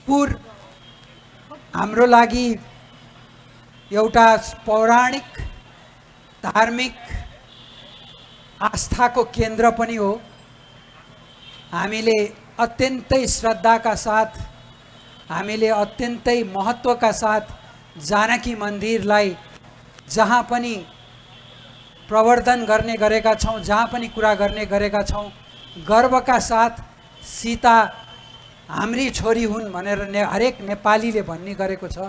जनकपुर हाम्रो लागि एउटा पौराणिक धार्मिक आस्थाको केन्द्र पनि हो। हामीले अत्यन्तै श्रद्धाका साथ, हामीले अत्यन्तै महत्त्वका साथ जानकी मन्दिरलाई जहाँ पनि प्रवर्धन गर्ने गरेका छौँ, जहाँ पनि कुरा गर्ने गरेका छौँ, गर्वका साथ सीता हाम्री छोरी हुन् भनेर हरेक नेपालीले भन्ने गरेको छ।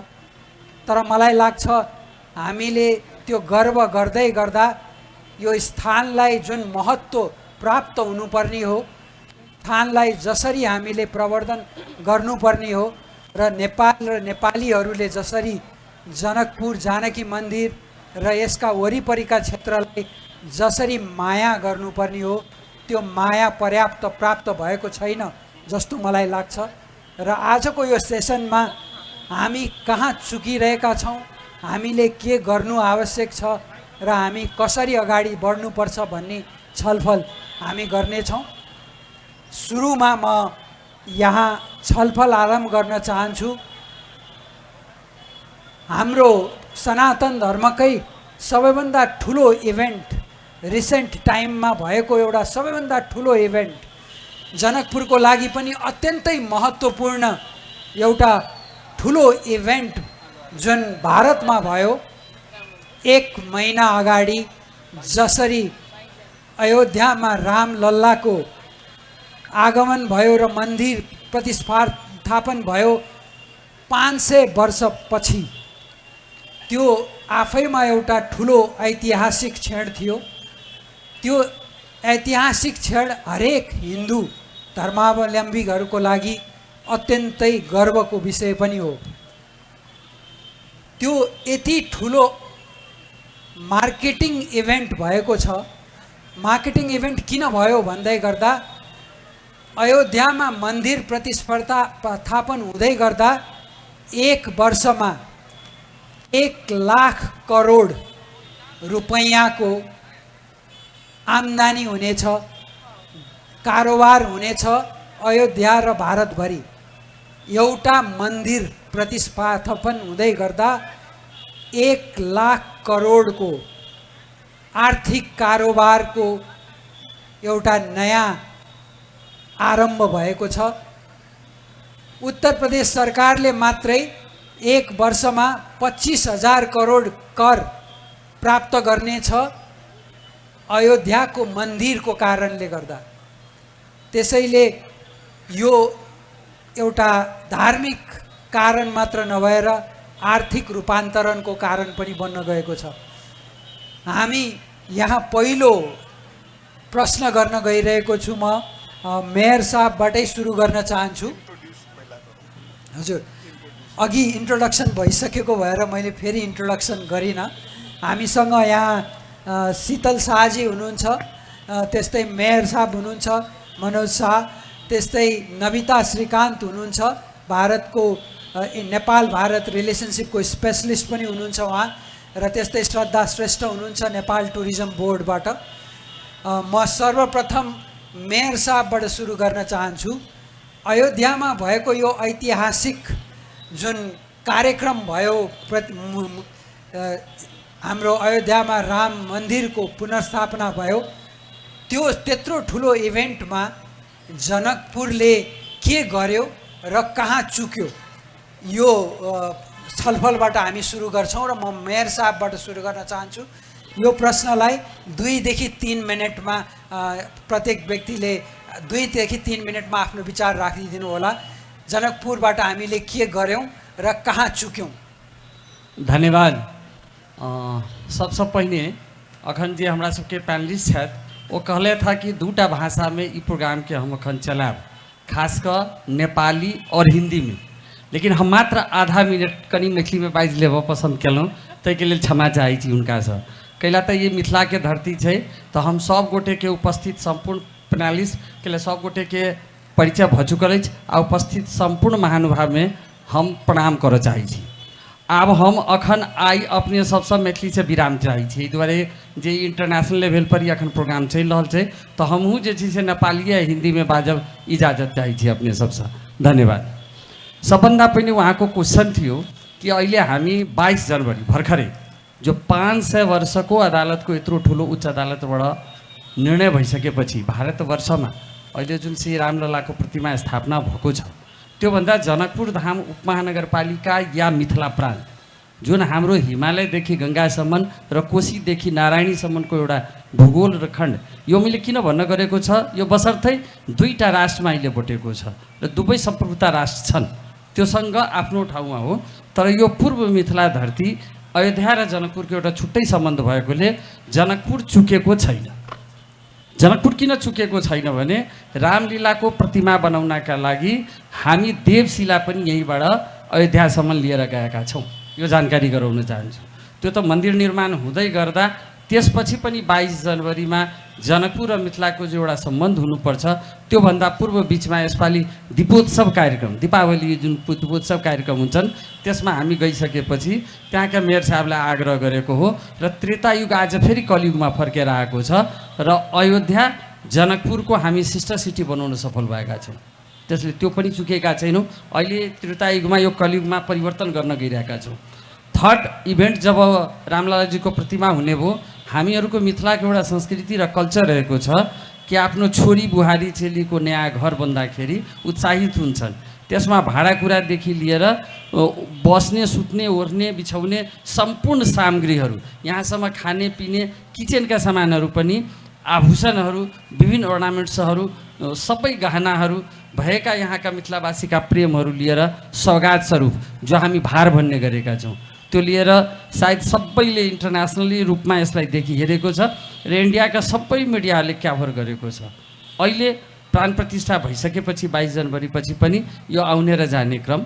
तर मलाई लाग्छ हामीले त्यो गर्व गर्दै गर्दा यो स्थानलाई जुन महत्त्व प्राप्त हुनुपर्ने हो, स्थानलाई जसरी हामीले प्रवर्धन गर्नुपर्ने हो र नेपाल र नेपालीहरूले जसरी जनकपुर जानकी मन्दिर र यसका वरिपरिका क्षेत्रलाई जसरी माया गर्नुपर्ने हो, त्यो माया पर्याप्त प्राप्त भएको छैन जस्तो मलाई लाग्छ। र आजको यो सेसनमा हामी कहाँ चुकिरहेका छौँ, हामीले के गर्नु आवश्यक छ र हामी कसरी अगाडि बढ्नुपर्छ भन्ने छलफल हामी गर्नेछौँ। सुरुमा म यहाँ छलफल आरम्भ गर्न चाहन्छु। हाम्रो सनातन धर्मकै सबैभन्दा ठुलो इभेन्ट, रिसेन्ट टाइममा भएको एउटा सबैभन्दा ठुलो इभेन्ट, जनकपुरको लागि पनि अत्यन्तै महत्त्वपूर्ण एउटा ठुलो इभेन्ट जुन भारतमा भयो। 1 महिना अगाडि जसरी अयोध्यामा रामलल्लाको आगमन भयो र मन्दिर प्रतिष्ठापन भयो 500 वर्षपछि, त्यो आफैमा एउटा ठुलो ऐतिहासिक क्षण थियो। त्यो ऐतिहासिक क्षण हरेक हिन्दू धर्मावलम्बीहरूको लागि अत्यन्तै गर्वको विषय पनि हो। त्यो यति ठुलो मार्केटिङ इभेन्ट भएको छ। मार्केटिङ इभेन्ट किन भयो भन्दै गर्दा अयोध्यामा मन्दिर प्रतिष्ठापन हुँदै गर्दा 1 वर्षमा 1 लाख करोड रुपैयाँको आम्दानी हुनेछ, कारोबार हुनेछ अयोध्या र भारतभरि। एउटा मन्दिर प्रतिष्ठापन हुँदै गर्दा 1 लाख करोडको आर्थिक कारोबारको एउटा नयाँ आरम्भ भएको छ। उत्तर प्रदेश सरकारले मात्रै 1 वर्षमा 25,000 करोड कर प्राप्त गर्नेछ अयोध्याको मन्दिरको कारणले गर्दा। त्यसैले यो एउटा धार्मिक कारण मात्र नभएर आर्थिक रूपान्तरणको कारण पनि बन्न गएको छ। हामी यहाँ पहिलो प्रश्न गर्न गइरहेको छु। म मेयर साहबबाटै सुरु गर्न चाहन्छु। हजुर, अघि इन्ट्रोडक्सन भइसकेको भएर मैले फेरि इन्ट्रोडक्सन गरिनँ। हामीसँग यहाँ शीतल शाहजी हुनुहुन्छ, त्यस्तै मेयर साहब हुनुहुन्छ मनोज शाह, त्यस्तै नविता श्रीकान्त हुनुहुन्छ, भारतको नेपाल भारत रिलेसनसिपको स्पेसलिस्ट पनि हुनुहुन्छ उहाँ, र त्यस्तै श्रद्धा श्रेष्ठ हुनुहुन्छ नेपाल टुरिज्म बोर्डबाट। म सर्वप्रथम मेयर साहबबाट सुरु गर्न चाहन्छु। अयोध्यामा भएको यो ऐतिहासिक जुन कार्यक्रम भयो, हाम्रो अयोध्यामा राम मन्दिरको पुनर्स्थापना भयो, त्यो त्यत्रो ठुलो इभेन्टमा जनकपुरले के गर्यो र कहाँ चुक्यो, यो छलफलबाट हामी सुरु गर्छौँ। र म मेयर साहबबाट सुरु गर्न चाहन्छु। यो प्रश्नलाई 2 देखि 3 मिनटमा प्रत्येक व्यक्तिले 2 देखि 3 मिनटमा आफ्नो विचार राखिदिनु होला। जनकपुरबाट हामीले के गर्यौँ र कहाँ चुक्यौँ। धन्यवाद। सबसे पहले अखन जी हमरा सबके पैनलिस्ट है वो कहले था कि 2टा भाषा में ई प्रोग्राम के हम अखन चलाब, खासकर नेपाली और हिंदी में। लेकिन हम मात्र आधा मिनट कनी मैथिली में बाजि लेब पसंद केलहुँ, ताहिके लेल क्षमा चाहै छी हुनकासँ। कैला तऽ ये मिथिला के धरती छै, तऽ हम सब गोटे के उपस्थित संपूर्ण पैनलिस्ट के लिए सब गोटे के परिचय भ चुकल अछि आ उपस्थित संपूर्ण महानुभाव में हम प्रणाम करऽ चाहै छी। आब हम अखन आई अपने सबसे मैथिली से विराम चाहै छी, एहि दुआरे जे इंटरनेशनल लेवल पर ही अखन प्रोग्राम चलि रहल छै, तऽ हमहूँ जे छै से नेपाली आ हिंदी में बाजब इजाजत चाहै छी अपने सबसँ। धन्यवाद। सबभन्दा पनि उहाँको क्वेसन थियो कि अहिले हामी 22 जनवरी भर्खरै जो 500 वर्षको अदालतको यत्रो ठुलो उच्च अदालतबाट निर्णय भइसकेपछि भारतवर्षमा अहिले जुन श्री रामललाको प्रतिमा स्थापना भएको छ, त्योभन्दा जनकपुर धाम उपमहानगरपालिका या मिथिला प्रान्त जुन हाम्रो हिमालयदेखि गङ्गासम्म र कोशीदेखि नारायणीसम्मको एउटा भूगोल र खण्ड, यो मैले किन भन्न गरेको छ, यो बसर्तै दुईवटा राष्ट्रमा अहिले बटेको छ र दुवै सम्प्रभुता राष्ट्र छन्, त्योसँग आफ्नो ठाउँमा हो। तर यो पूर्व मिथिला धरती अयोध्या र जनकपुरको एउटा छुट्टै सम्बन्ध भएकोले जनकपुर चुकेको छैन। जनकपुर किन चुकेको छैन भने रामलीलाको प्रतिमा बनाउनका लागि हामी देवशिला पनि यहीँबाट अयोध्यासम्म लिएर गएका छौँ, यो जानकारी गराउन चाहन्छु। त्यो त मन्दिर निर्माण हुँदै गर्दा त्यसपछि पनि 22 जनवरीमा जनकपुर र मिथिलाको जो एउटा सम्बन्ध हुनुपर्छ, त्योभन्दा पूर्व बिचमा यसपालि दीपोत्सव कार्यक्रम, दीपावली जुन दीपोत्सव कार्यक्रम हुन्छन् त्यसमा हामी गइसकेपछि त्यहाँका मेयर साहबलाई आग्रह गरेको हो र त्रेतायुग आज फेरि कलियुगमा फर्केर आएको छ र अयोध्या जनकपुरको हामी सिस्टर सिटी बनाउन सफल भएका छौँ। त्यसले त्यो पनि चुकेका छैनौँ। अहिले त्रेतायुगमा यो कलियुगमा परिवर्तन गर्न गइरहेका छौँ। थर्ड इभेन्ट जब रामललाजीको प्रतिमा हुने भयो, हामीहरूको मिथिलाको एउटा संस्कृति र कल्चर रहेको छ कि आफ्नो छोरी बुहारी चेलीको नयाँ घर बन्दाखेरि उत्साहित हुन्छन्। त्यसमा भाँडाकुँडादेखि लिएर बस्ने सुत्ने ओर्ने बिछाउने सम्पूर्ण सामग्रीहरू, यहाँसम्म खाने पिने किचनका सामानहरू पनि, आभूषणहरू, विभिन्न अर्नामेन्ट्सहरू, सबै गहनाहरू भएका यहाँका मिथिलावासीका प्रेमहरू लिएर सौगात स्वरूप जो हामी भार भन्ने गरेका छौँ त्यो लिएर सायद सबैले इन्टरनेसनली रूपमा यसलाई हेरेको छ र इन्डियाका सबै मिडियाहरूले क्याभर गरेको छ। अहिले प्राण प्रतिष्ठा भइसकेपछि 22 जनवरी पछि पनि यो आउने र जाने क्रम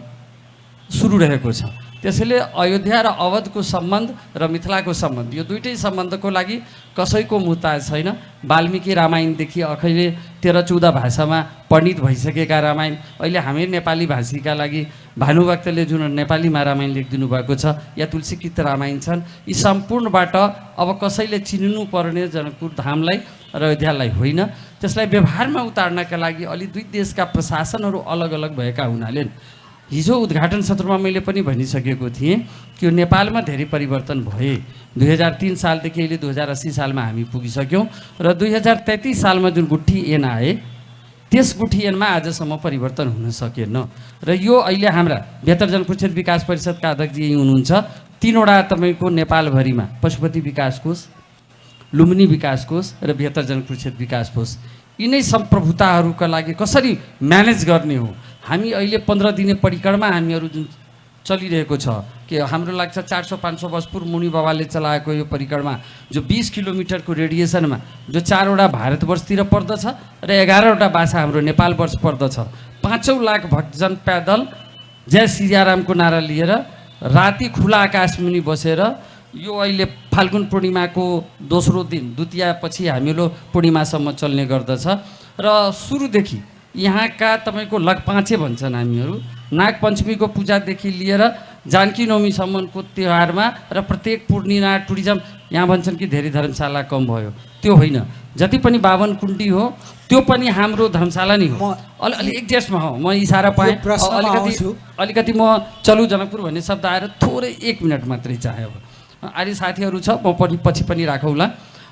सुरु रहेको छ। त्यसैले अयोध्या र अवधको सम्बन्ध र मिथिलाको सम्बन्ध, यो दुईटै सम्बन्धको लागि कसैको मुहताज छैन। वाल्मीकि रामायणदेखि अहिले 13-14 भाषामा वर्णित भइसकेका रामायण, अहिले हामी नेपाली भाषीका लागि भानुभक्तले जुन नेपालीमा रामायण लेखिदिनु भएको छ या तुलसीकृत रामायण छन्, यी सम्पूर्णबाट अब कसैले चिन्नु पर्ने जनकपुर धामलाई र अयोध्यालाई होइन, त्यसलाई व्यवहारमा उतार्नका लागि अलि दुई देशका प्रशासनहरू अलग अलग भएका हुनाले हिजो उद्घाटन सत्रमा मैले पनि भनिसकेको थिएँ कि यो नेपालमा धेरै परिवर्तन भए। 2003 सालदेखि अहिले 2080 सालमा हामी पुगिसक्यौँ र 2033 सालमा जुन गुठी ऐन आए त्यस गुठी ऐनमा आजसम्म परिवर्तन हुन सकेन र यो अहिले हाम्रा 72 जनपरिषद विकास परिषदका अध्यक्षजी यही हुनुहुन्छ। 3वटा तपाईँको नेपालभरिमा पशुपति विकास कोष, लुम्बिनी विकास कोष र 72 जनपरिषद विकास कोष, यिनै सम्प्रभुताहरूका लागि कसरी म्यानेज गर्ने हो। हामी अहिले 15 दिने परिक्रमा हामीहरू जुन चलिरहेको छ कि हाम्रो लाग्छ 400-500 वर्ष पूर्व मुनि बाबाले चलाएको यो परिक्रमा जो 20 किलोमिटरको रेडिएसनमा जो 4वटा भारतवर्षतिर पर्दछ र 11वटा भाषा हाम्रो नेपाल वर्ष पर्दछ, 5 लाख भक्तजन पैदल जय सियारामको नारा लिएर राति खुला आकाश मुनि बसेर यो अहिले फाल्गुन पूर्णिमाको दोस्रो दिन द्वितीयापछि हामीलो पूर्णिमासम्म चल्ने गर्दछ र सुरुदेखि यहाँका तपाईँको लगपाँचे भन्छन् हामीहरू, नागपञ्चमीको पूजादेखि लिएर जानकी नवमीसम्मको तिहारमा र प्रत्येक पूर्णिमा टुरिज्म, यहाँ भन्छन् कि धेरै धर्मशाला कम भयो, त्यो होइन, जति पनि 52 कुण्डी हो त्यो पनि हाम्रो धर्मशाला नै हो। अलि एक्जेस्टमा हो, म इसारा पाएँ, अलिकति म चलु जनकपुर भन्ने शब्द आएर थोरै 1 मिनट मात्रै चाहे। अब अहिले साथीहरू छ, म पछि पनि राखौँला।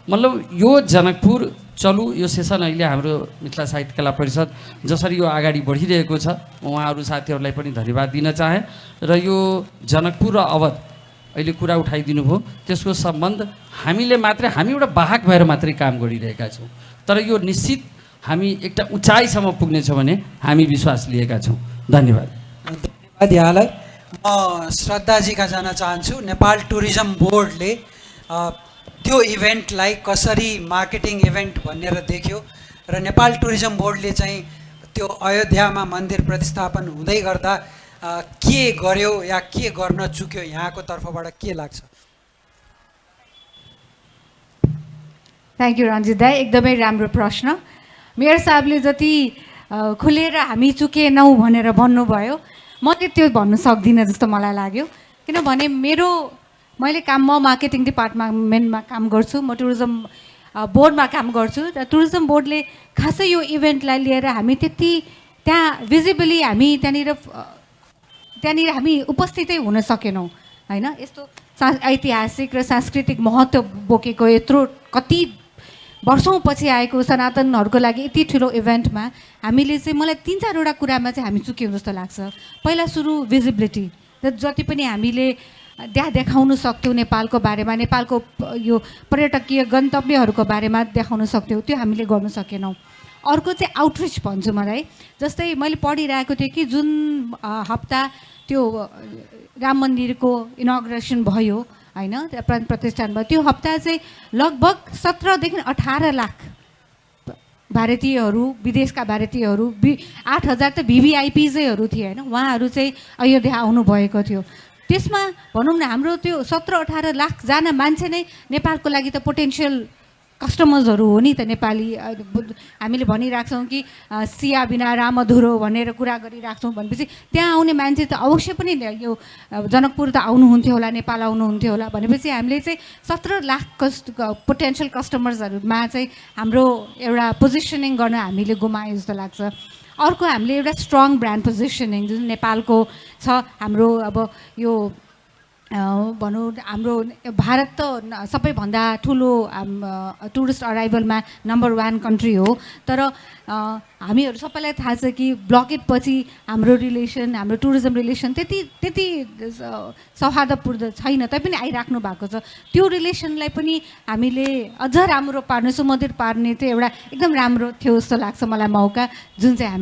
मतलब यो जनकपुर चलु यो सेसन अहिले हाम्रो मिथिला साहित्य कला परिषद जसरी यो अगाडि बढिरहेको छ, उहाँहरू साथीहरूलाई पनि धन्यवाद दिन चाहे र यो जनकपुर र अवध अहिले कुरा उठाइदिनु भयो, त्यसको सम्बन्ध हामीले मात्रै, हामी एउटा वाहक भएर मात्रै काम गरिरहेका छौँ, तर यो निश्चित हामी एउटा उचाइसम्म पुग्नेछौँ भने हामी विश्वास लिएका छौँ। धन्यवाद। धन्यवाद यहाँलाई। म श्रद्धाजीका जान चाहन्छु। नेपाल टुरिज्म बोर्डले त्यो इभेन्टलाई कसरी मार्केटिङ इभेन्ट भनेर देख्यो र नेपाल टुरिज्म बोर्डले चाहिँ त्यो अयोध्यामा मन्दिर प्रतिस्थापन हुँदै गर्दा के गर्यो या के गर्न चुक्यो, यहाँको तर्फबाट के लाग्छ? थ्याङ्क यू रञ्जित दाई, एकदमै राम्रो प्रश्न। मेयर साहबले जति खुलेर हामी चुकेनौँ भनेर भन्नुभयो, म चाहिँ त्यो भन्नु सक्दिनँ जस्तो मलाई लाग्यो, किनभने मैले म मार्केटिङ डिपार्टमेन्टमा काम गर्छु, म टुरिज्म बोर्डमा काम गर्छु र टुरिज्म बोर्डले खासै यो इभेन्टलाई लिएर हामी त्यति त्यहाँ भिजिबली हामी त्यहाँनिर त्यहाँनिर हामी उपस्थितै हुन सकेनौँ होइन। यस्तो ऐतिहासिक र सांस्कृतिक महत्त्व बोकेको यत्रो कति वर्षौँपछि आएको सनातनहरूको लागि यति ठुलो इभेन्टमा हामीले चाहिँ मलाई 3-4वटा कुरामा चाहिँ हामी चुक्यौँ जस्तो लाग्छ। पहिला सुरु भिजिबिलिटी, जति पनि हामीले देखाउन सक्थ्यौँ नेपालको बारेमा, नेपालको यो पर्यटकीय गन्तव्यहरूको बारेमा देखाउन सक्थ्यौँ, त्यो हामीले गर्न सकेनौँ। अर्को चाहिँ आउटरिच भन्छु मलाई। जस्तै मैले पढिरहेको थिएँ कि जुन हप्ता त्यो राम मन्दिरको इनअग्रेसन भयो होइन, प्राण प्रतिष्ठान भयो, त्यो हप्ता चाहिँ लगभग 17 देखि 18 लाख भारतीयहरू, विदेशका भारतीयहरू 8,000 त VVIPजहरू थिए होइन, उहाँहरू चाहिँ अयोध्या आउनुभएको थियो। त्यसमा भनौँ न हाम्रो त्यो 17-18 लाखजना मान्छे नै नेपालको लागि त पोटेन्सियल कस्टमर्सहरू हो नि त। नेपाली हामीले भनिराख्छौँ कि सिया बिना राम अधुरो भनेर कुरा गरिराख्छौँ भनेपछि त्यहाँ आउने मान्छे त अवश्य पनि यो जनकपुर त आउनुहुन्थ्यो होला, नेपाल आउनुहुन्थ्यो होला भनेपछि हामीले चाहिँ 17 लाख पोटेन्सियल कस्टमर्सहरूमा चाहिँ हाम्रो एउटा पोजिसनिङ गर्न हामीले गुमायो जस्तो लाग्छ। अर्को हामीले एउटा स्ट्रङ ब्रान्ड पोजिसनिङ जुन नेपालको छ, हाम्रो अब यो भनौँ हाम्रो भारत त सबैभन्दा ठुलो टुरिस्ट अराइभलमा नम्बर 1 कन्ट्री हो, तर हामीहरू सबैलाई थाहा छ कि ब्लकेट पछि हाम्रो रिलेसन, हाम्रो टुरिज्म रिलेसन त्यति सौहार्दपूर्ण छैन, तैपनि आइराख्नु भएको छ। त्यो रिलेसनलाई पनि हामीले अझ राम्रो पार्ने, सुमधुर पार्ने चाहिँ एउटा एकदम राम्रो थियो जस्तो लाग्छ मलाई मौका, जुन चाहिँ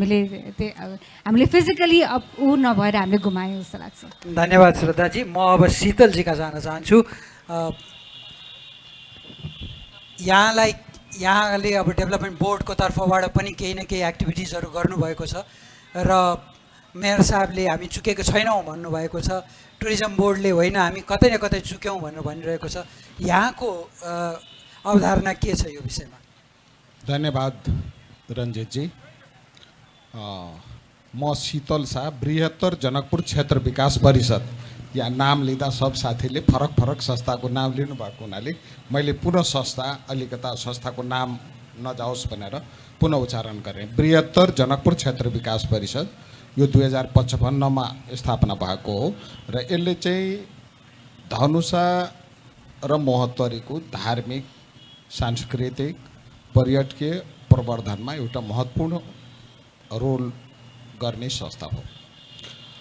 हामीले फिजिकली ऊ नभएर हामीले गुमायौँ जस्तो लाग्छ। धन्यवाद श्रद्धाजी। म अब शीतलजीका जान चाहन्छु। यहाँले अब डेभलपमेन्ट बोर्डको तर्फबाट पनि केही न केही एक्टिभिटिजहरू गर्नुभएको छ र मेयर साहबले हामी चुकेको छैनौँ भन्नुभएको छ, टुरिज्म बोर्डले होइन हामी कतै न कतै चुक्यौँ भनिरहेको छ। यहाँको अवधारणा के छ यो विषयमा? धन्यवाद रञ्जितजी। म शीतल शाह, बृहत्तर जनकपुर क्षेत्र विकास परिषद, यहाँ नाम लिँदा सब साथीले फरक फरक संस्थाको नाम लिनुभएको हुनाले मैले पुनः संस्थाको नाम नजाओस् भनेर पुनः उच्चारण गरेँ। बृहत्तर जनकपुर क्षेत्र विकास परिषद यो 2055मा स्थापना भएको हो र यसले चाहिँ धनुषा र महोत्तरीको धार्मिक, सांस्कृतिक, पर्यटकीय प्रवर्धनमा एउटा महत्त्वपूर्ण रोल गर्ने संस्था हो।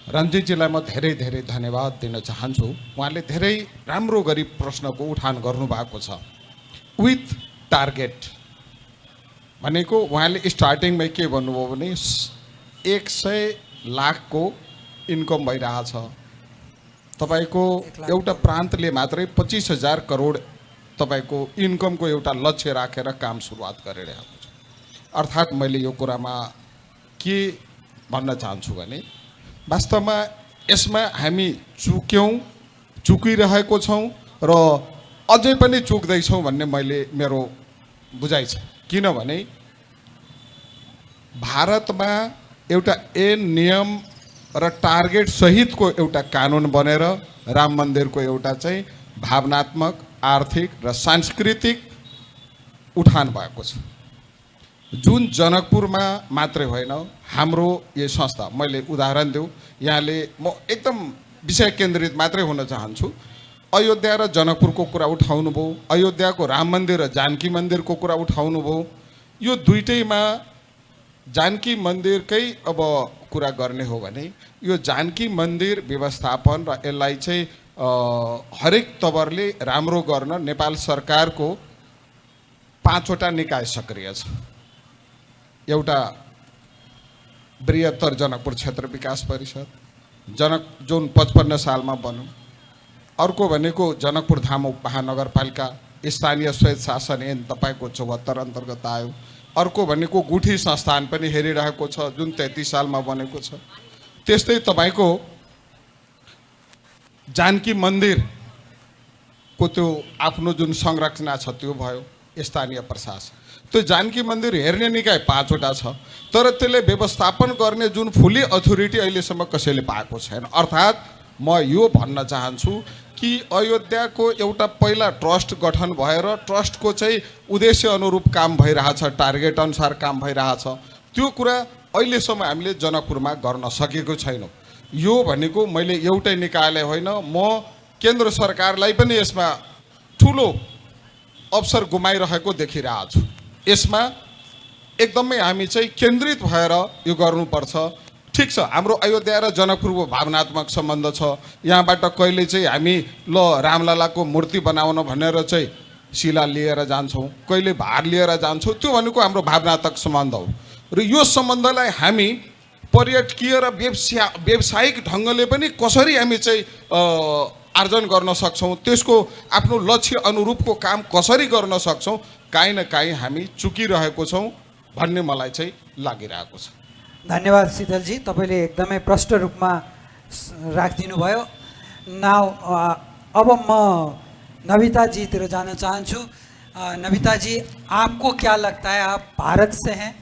रञ्जितजीलाई म धेरै धेरै धन्यवाद दिन चाहन्छु। उहाँले धेरै राम्रो गरी प्रश्नको उठान गर्नुभएको छ। विथ टार्गेट भनेको उहाँले स्टार्टिङमै के भन्नुभयो भने 100 लाखको इन्कम भइरहेछ, तपाईँको एउटा प्रान्तले मात्रै 25,000 करोड तपाईँको इन्कमको एउटा लक्ष्य राखेर काम सुरुवात गरिरहेको छ। अर्थात् मैले यो कुरामा के भन्न चाहन्छु भने वास्तवमा यसमा हामी चुकिरहेको छौँ र अझै पनि चुक्दैछौँ भन्ने मेरो बुझाइ छ। किनभने भारतमा एउटा नियम र टार्गेट सहितको एउटा कानुन बनेर राम मन्दिरको एउटा चाहिँ भावनात्मक, आर्थिक र सांस्कृतिक उठान भएको छ, जुन जनकपुरमा मात्रै होइन हाम्रो यो संस्था। मैले उदाहरण दिउँ, यहाँले म एकदम विषय केन्द्रित मात्रै हुन चाहन्छु। अयोध्या र जनकपुरको कुरा उठाउनु भयो, अयोध्याको राम मन्दिर र जानकी मन्दिरको कुरा उठाउनु भयो। यो दुइटैमा जानकी मन्दिरकै अब कुरा गर्ने हो भने यो जानकी मन्दिर व्यवस्थापन र यसलाई चाहिँ हरेक तवरले राम्रो गर्न नेपाल सरकारको 5वटा निकाय सक्रिय छ। एउटा बृहत्तर जनकपुर क्षेत्र विकास परिषद जुन 55 सालमा बन्यो। अर्को भनेको जनकपुर धाम महानगरपालिका स्थानीय स्वायत्त शासन ऐन तपाईँको 74 अन्तर्गत आयो। अर्को भनेको गुठी संस्थान पनि हेरिरहेको छ जुन 33 सालमा बनेको छ। त्यस्तै तपाईँको जानकी मन्दिरको त्यो आफ्नो जुन संरचना छ त्यो भयो, स्थानीय प्रशासन। त्यो जानकी मन्दिर हेर्ने निकाय 5वटा छ, तर त्यसले व्यवस्थापन गर्ने जुन फुल्ली अथोरिटी अहिलेसम्म कसैले पाएको छैन। अर्थात् म यो भन्न चाहन्छु कि अयोध्याको एउटा पहिला ट्रस्ट गठन भएर ट्रस्टको चाहिँ उद्देश्य अनुरूप काम भइरहेछ, टार्गेट अनुसार काम भइरहेछ। त्यो कुरा अहिलेसम्म हामीले जनकपुरमा गर्न सकेको छैनौँ। यो भनेको मैले एउटै निकायले होइन, म केन्द्र सरकारलाई पनि यसमा ठुलो अवसर गुमाइरहेको देखिरहेको छु। यसमा एकदमै हामी चाहिँ केन्द्रित भएर यो गर्नुपर्छ। ठिक छ, हाम्रो अयोध्या र जनकपुरको भावनात्मक सम्बन्ध छ। यहाँबाट कहिले चाहिँ हामी ल रामललाको मूर्ति बनाउन भनेर चाहिँ शिला लिएर जान्छौँ, कहिले भार लिएर जान्छौँ, त्यो भनेको हाम्रो भावनात्मक सम्बन्ध हो। र यो सम्बन्धलाई हामी पर्यटकीय र व्यावसायिक ढङ्गले पनि कसरी हामी चाहिँ आर्जन गर्न सक्छौँ, त्यसको आफ्नो लक्ष्य अनुरूपको काम कसरी गर्न सक्छौँ, काहीँ न काहीँ हामी चुकिरहेको छौँ भन्ने मलाई चाहिँ लागिरहेको छ। धन्यवाद शीतलजी, तपाईँले एकदमै प्रष्ट रूपमा राखिदिनु भयो। नाउ अब म नविताजीतिर जान चाहन्छु। नविताजी, आपको क्या लगता है, आप भारत से हैं,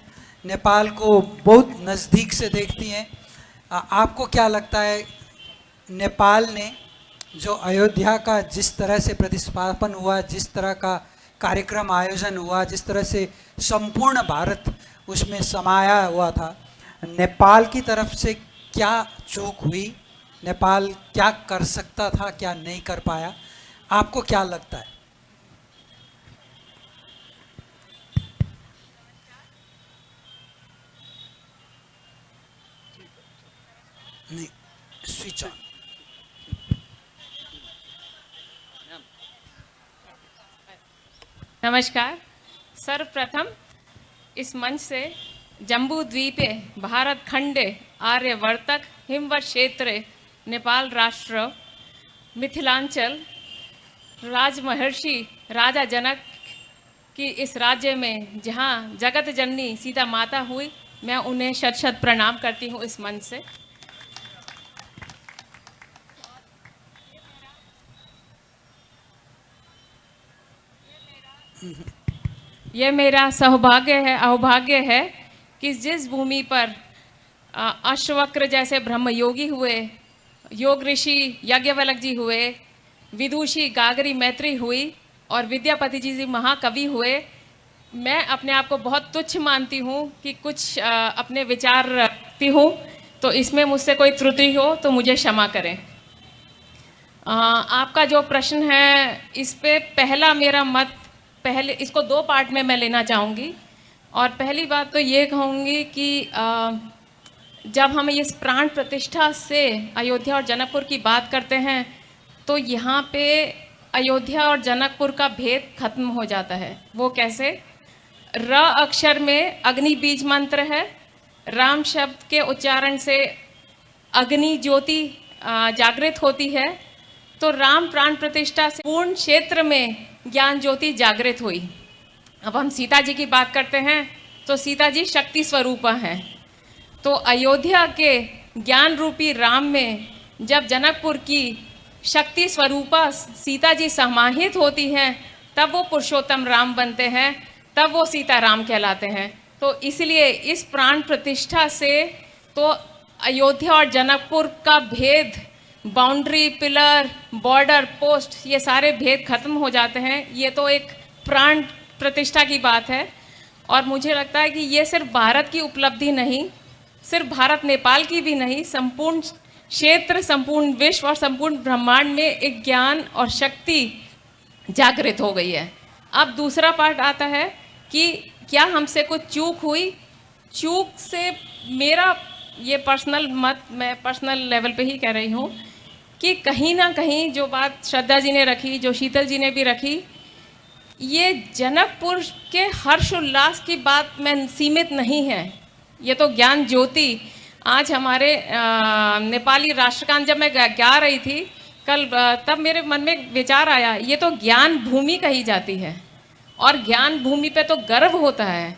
नेपाल को बहुत नज़दीक से देखती हैं, आपको क्या लगता है नेपाल ने जो अयोध्या का जिस तरह से प्रतिस्थापन हुआ, जिस तरह का कार्यक्रम आयोजन हुआ, जिस तरह से संपूर्ण भारत उसमें समाया हुआ था, नेपाल की तरफ से क्या चूक हुई, नेपाल क्या कर सकता था, क्या नहीं कर पाया, आपको क्या लगता है? नहीं, स्विच ऑन। नमस्कार। सर्वप्रथम इस मंच से जम्बू द्वीपे भारत खंडे आर्यवर्तक हिमवत क्षेत्रे नेपाल राष्ट्र मिथिलांचल राजमहर्षि राजा जनक की इस राज्य में जहाँ जगत जननी सीता माता हुई, मैं उन्हें शत शत प्रणाम करती हूँ इस मंच से। ये मेरा सौभाग्य है, अहोभाग्य है कि जिस भूमि पर अश्वक्र जैसे ब्रह्मयोगी हुए, योग ऋषि याज्ञवल्क्य जी हुए, विदुषी गागरी मैत्री हुई और विद्यापति जी महाकवि हुए, मैं अपने आप को बहुत तुच्छ मानती हूँ कि कुछ अपने विचार रखती हूँ, तो इसमें मुझसे कोई त्रुटि हो तो मुझे क्षमा करें। आपका जो प्रश्न है, इस पे पहला मेरा मत, पहले इसको दो पार्ट में मैं लेना चाहूँगी। और पहली बात तो ये कहूँगी कि जब हम इस प्राण प्रतिष्ठा से अयोध्या और जनकपुर की बात करते हैं, तो यहाँ पे अयोध्या और जनकपुर का भेद खत्म हो जाता है। वो कैसे? र अक्षर में अग्नि बीज मंत्र है, राम शब्द के उच्चारण से अग्नि ज्योति जागृत होती है, तो राम प्राण प्रतिष्ठा से पूर्ण क्षेत्र में ज्ञान ज्योति जागृत हुई। अब हम सीता जी की बात करते हैं तो सीता जी शक्ति स्वरूपा हैं। तो अयोध्या के ज्ञान रूपी राम में जब जनकपुर की शक्ति स्वरूपा सीता जी समाहित होती हैं, तब वो पुरुषोत्तम राम बनते हैं, तब वो सीता राम कहलाते हैं। तो इसलिए इस प्राण प्रतिष्ठा से तो अयोध्या और जनकपुर का भेद, बाउंड्री, पिलर, बॉर्डर, पोस्ट, ये सारे भेद खत्म हो जाते हैं। ये तो एक प्राण प्रतिष्ठा की बात है। और मुझे लगता है कि ये सिर्फ भारत की उपलब्धि नहीं, सिर्फ भारत नेपाल की भी नहीं, संपूर्ण क्षेत्र, संपूर्ण विश्व और संपूर्ण ब्रह्मांड में एक ज्ञान और शक्ति जागृत हो गई है। अब दूसरा पार्ट आता है कि क्या हमसे कुछ चूक हुई। चूक से मेरा ये पर्सनल मत, मैं पर्सनल लेवल पे ही कह रही हूँ कि कहीं ना कहीं जो बात श्रद्धा जी ने रखी, जो शीतल जी ने भी रखी, ये जनकपुर के हर्ष उल्लास की बात में सीमित नहीं है। ये तो ज्ञान ज्योति, आज हमारे नेपाली राष्ट्रगान जब मैं गा रही थी कल, तब मेरे मन में विचार आया, ये तो ज्ञान भूमि कही जाती है और ज्ञान भूमि पे तो गर्व होता है।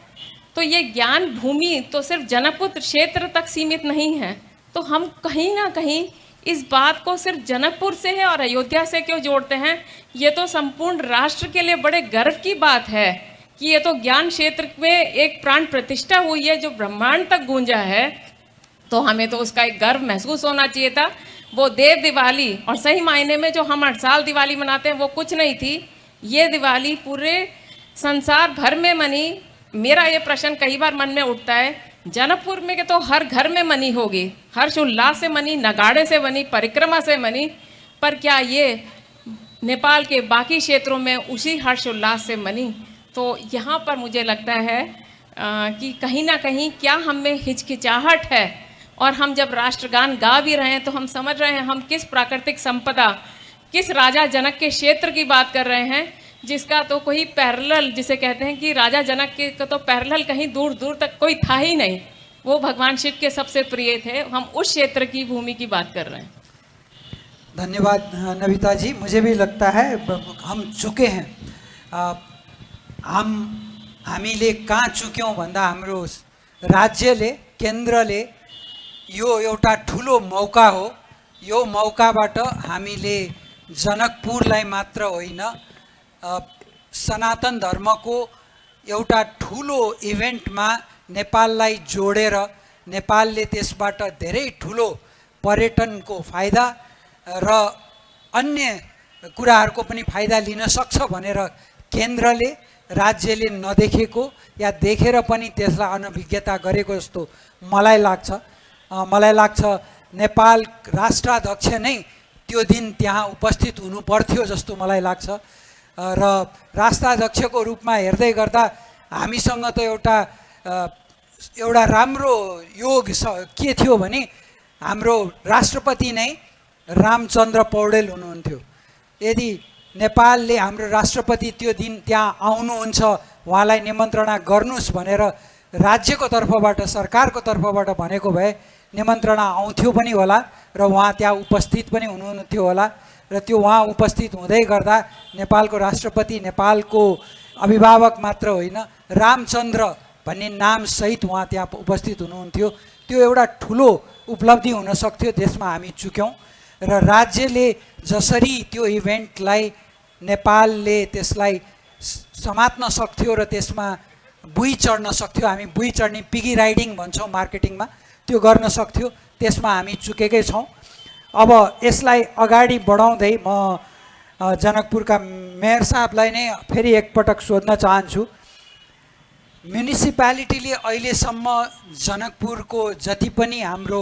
तो ये ज्ञान भूमि तो सिर्फ जनकपुर क्षेत्र तक सीमित नहीं है। तो हम कहीं ना कहीं इस बात को सिर्फ जनकपुर से है और अयोध्या से क्यों जोड़ते हैं? ये तो संपूर्ण राष्ट्र के लिए बड़े गर्व की बात है कि ये तो ज्ञान क्षेत्र में एक प्राण प्रतिष्ठा हुई है जो ब्रह्मांड तक गूंजा है। तो हमें तो उसका एक गर्व महसूस होना चाहिए था। वो देव दिवाली, और सही मायने में जो हम हर साल दिवाली मनाते हैं, वो कुछ नहीं थी। ये दिवाली पूरे संसार भर में मनी। मेरा ये प्रश्न कई बार मन में उठता है जनकपुर में के तो हर घर में मनी होगी, हर्षोल्लास से मनी, नगाड़े से मनी, परिक्रमा से मनी, पर क्या ये नेपाल के बाकी क्षेत्रों में उसी हर्षोल्लास से मनी? तो यहाँ पर मुझे लगता है कि कहीं ना कहीं क्या हम में हिचकिचाहट है, और हम जब राष्ट्रगान गा भी रहे हैं तो हम समझ रहे हैं हम किस प्राकृतिक संपदा, किस राजा जनक के क्षेत्र की बात कर रहे हैं, जिसका तो कोई पैरेलल, जिसे कहते हैं कि राजा जनक के का तो पैरेलल कहीं दूर दूर तक कोई था ही नहीं। वो भगवान शिव के सबसे प्रिय थे। हम उस क्षेत्र की भूमि की बात कर रहे हैं। धन्यवाद नविता जी। मुझे भी लगता है हम चुके हैं। हामीले कहाँ चुक्यौँ भन्दा हाम्रो राज्यले, केन्द्रले यो एउटा ठुलो मौका हो। यो मौकाबाट हामीले जनकपुरलाई मात्र होइन, सनातन धर्मको एउटा ठुलो इभेन्टमा नेपाललाई जोडेर नेपालले त्यसबाट धेरै ठुलो पर्यटनको फाइदा र अन्य कुराहरूको पनि फाइदा लिन सक्छ भनेर केन्द्रले, राज्यले नदेखेको या देखेर पनि त्यसलाई अनभिज्ञता गरेको जस्तो मलाई लाग्छ। मलाई लाग्छ नेपाल राष्ट्राध्यक्ष नै त्यो दिन त्यहाँ उपस्थित हुनु पर्थ्यो जस्तो मलाई लाग्छ। र राष्ट्राध्यक्षको रूपमा हेर्दै गर्दा हामीसँग त एउटा राम्रो योग के थियो भने हाम्रो राष्ट्रपति नै रामचन्द्र पौडेल हुनुहुन्थ्यो। यदि नेपालले हाम्रो राष्ट्रपति त्यो दिन त्यहाँ आउनुहुन्छ, उहाँलाई निमन्त्रणा गर्नुहोस् भनेर राज्यको तर्फबाट, सरकारको तर्फबाट भनेको भए निमन्त्रणा आउँथ्यो पनि होला र उहाँ त्यहाँ उपस्थित पनि हुनुहुन्थ्यो होला। र त्यो उहाँ उपस्थित हुँदै गर्दा नेपालको राष्ट्रपति, नेपालको अभिभावक मात्र होइन, रामचन्द्र भन्ने नामसहित उहाँ त्यहाँ उपस्थित हुनुहुन्थ्यो। त्यो एउटा ठुलो उपलब्धि हुन सक्थ्यो, त्यसमा हामी चुक्यौँ। र राज्यले जसरी त्यो इभेन्टलाई, नेपालले त्यसलाई समात्न सक्थ्यो र त्यसमा बुई चढ्न सक्थ्यो, हामी बुई चढ्ने पिगी राइडिङ भन्छौँ मार्केटिङमा, त्यो गर्न सक्थ्यो, त्यसमा हामी चुकेकै छौँ। अब यसलाई अगाडि बढाउँदै म जनकपुरका मेयर साहबलाई नै फेरि एकपटक सोध्न चाहन्छु। म्युनिसिपालिटीले अहिलेसम्म जनकपुरको जति पनि हाम्रो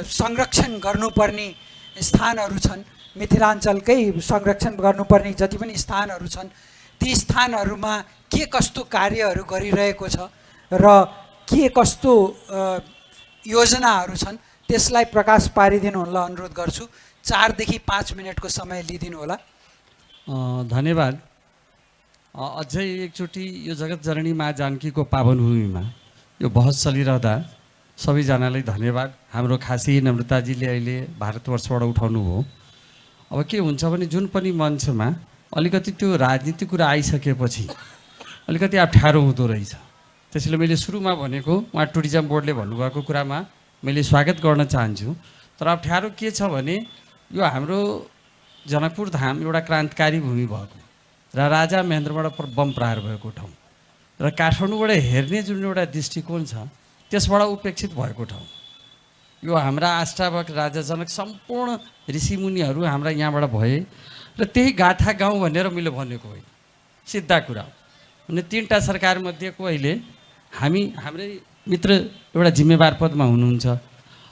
संरक्षण गर्नुपर्ने स्थानहरू छन्, मिथिलाञ्चलकै संरक्षण गर्नुपर्ने जति पनि स्थानहरू छन्, ती स्थानहरूमा के कस्तो कार्यहरू गरिरहेको छ र के कस्तो योजनाहरू छन्, त्यसलाई प्रकाश पारिदिनु होला अनुरोध गर्छु। 4 देखि 5 मिनटको समय लिदिनु होला। धन्यवाद। अझै एकचोटि यो जगत जननी माँ जानकीको पावन भूमिमा यो बहस चलिरहँदा सबैजनालाई धन्यवाद। हाम्रो खासी नम्रताजीले अहिले भारतवर्षबाट उठाउनु भयो। अब के हुन्छ भने जुन पनि मञ्चमा अलिकति त्यो राजनीतिक कुरा आइसकेपछि अलिकति अप्ठ्यारो हुँदो रहेछ। त्यसैले मैले सुरुमा भनेको उहाँ टुरिज्म बोर्डले भन्नुभएको कुरामा मैले स्वागत गर्न चाहन्छु। तर अप्ठ्यारो के छ भने यो हाम्रो जनकपुर धाम एउटा क्रान्तिकारी भूमि भएको र राजा महेन्द्रबाट बम प्रहार भएको ठाउँ र काठमाडौँबाट हेर्ने जुन एउटा दृष्टिकोण छ त्यसबाट उपेक्षित भएको ठाउँ। यो हाम्रा आष्टावक राजा जनक सम्पूर्ण ऋषिमुनिहरू हाम्रा यहाँबाट भए र त्यही गाथा गाउँ भनेर मैले भनेको होइन, सिधा कुरा हो। अनि 3टा सरकारमध्येको अहिले हाम्रै मित्र एउटा जिम्मेवार पदमा हुनुहुन्छ,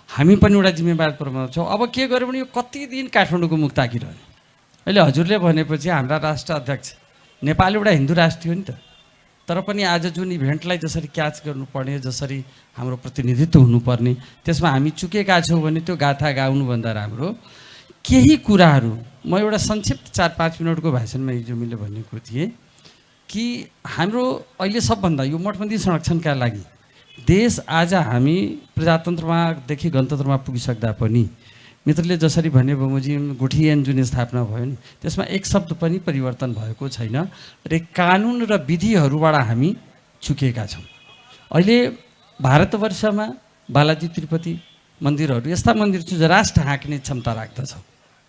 हामी पनि एउटा जिम्मेवार पदमा छौँ। अब के गर्यो भने यो कति दिन काठमाडौँको मुख ताकिरह्यो। अहिले हजुरले भनेपछि हाम्रा राष्ट्र अध्यक्ष, नेपाल एउटा हिन्दू राष्ट्र हो नि त, तर पनि आज जुन इभेन्टलाई जसरी क्याच गर्नुपर्ने, जसरी हाम्रो प्रतिनिधित्व हुनुपर्ने, त्यसमा हामी चुकेका छौँ भने त्यो गाथा गाउनुभन्दा राम्रो केही कुराहरू म एउटा संक्षिप्त 4-5 मिनटको भाषणमा हिजो मैले भनेको थिएँ कि हाम्रो अहिले सबभन्दा यो मठ मन्दिर संरक्षणका लागि देश आज हामी प्रजातन्त्रमादेखि गणतन्त्रमा पुगिसक्दा पनि मित्रले जसरी भने बमोजिम गुठिएन जुन स्थापना भयो नि त्यसमा एक शब्द पनि परिवर्तन भएको छैन र कानुन र विधिहरूबाट हामी चुकेका छौँ। अहिले भारतवर्षमा बालाजी तिरुपति मन्दिरहरू यस्ता मन्दिर छ जो राष्ट्र हाँक्ने क्षमता राख्दछ।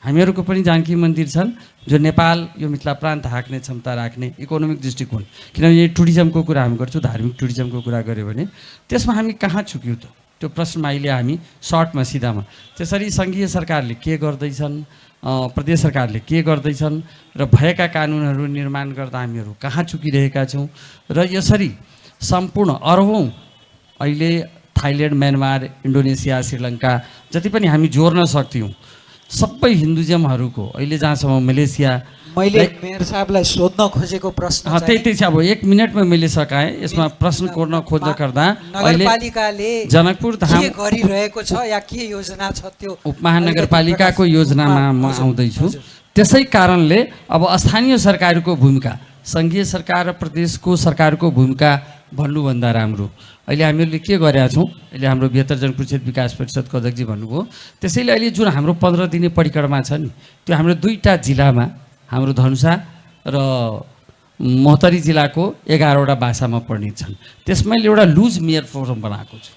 हामीहरूको पनि जानकी मन्दिर छन् जो नेपाल यो मिथिला प्रान्त हाँक्ने क्षमता राख्ने इकोनोमिक दृष्टिकोण, किनभने यो टुरिज्मको कुरा हामी गर्छौँ, धार्मिक टुरिज्मको कुरा गऱ्यो भने त्यसमा हामी कहाँ चुक्यौँ त? त्यो प्रश्नमा अहिले हामी सर्टमा सिधामा त्यसरी सङ्घीय सरकारले के गर्दैछन्, प्रदेश सरकारले के गर्दैछन् र भएका कानुनहरू निर्माण गर्दा हामीहरू कहाँ चुकिरहेका छौँ र यसरी सम्पूर्ण अरबौँ अहिले थाइल्यान्ड, म्यानमार, इन्डोनेसिया, श्रीलङ्का जति पनि हामी जोड्न सक्थ्यौँ सबै हिन्दुज्महरूको अहिले जहाँसम्म मलेसिया मैले मेयर साहबलाई सोध्न खोजेको प्रश्न त्यही चाहिँ अब 1 मिनटमा मैले सकाएँ यसमा प्रश्न कोर्न खोज्दा अहिले नगरपालिकाले जनकपुर धाम के गरिरहेको छ या के योजना छ त्यो उपमहानगरपालिकाको योजनामा म आउँदैछु। त्यसै कारणले अब स्थानीय सरकारको भूमिका, सङ्घीय सरकार र प्रदेशको सरकारको भूमिका भन्नुभन्दा राम्रो अहिले हामीहरूले के गरेका छौँ, अहिले हाम्रो 72 जनकपुर क्षेत्र विकास परिषदको अध्यक्षजी भन्नुभयो, त्यसैले अहिले जुन हाम्रो 15 दिने परिक्रमा छ नि त्यो हाम्रो 2टा जिल्लामा हाम्रो धनुषा र महोत्तरी जिल्लाको 11वटा भाषामा पढ्ने छन्। त्यसमा एउटा लुज मेयर फोरम बनाएको छु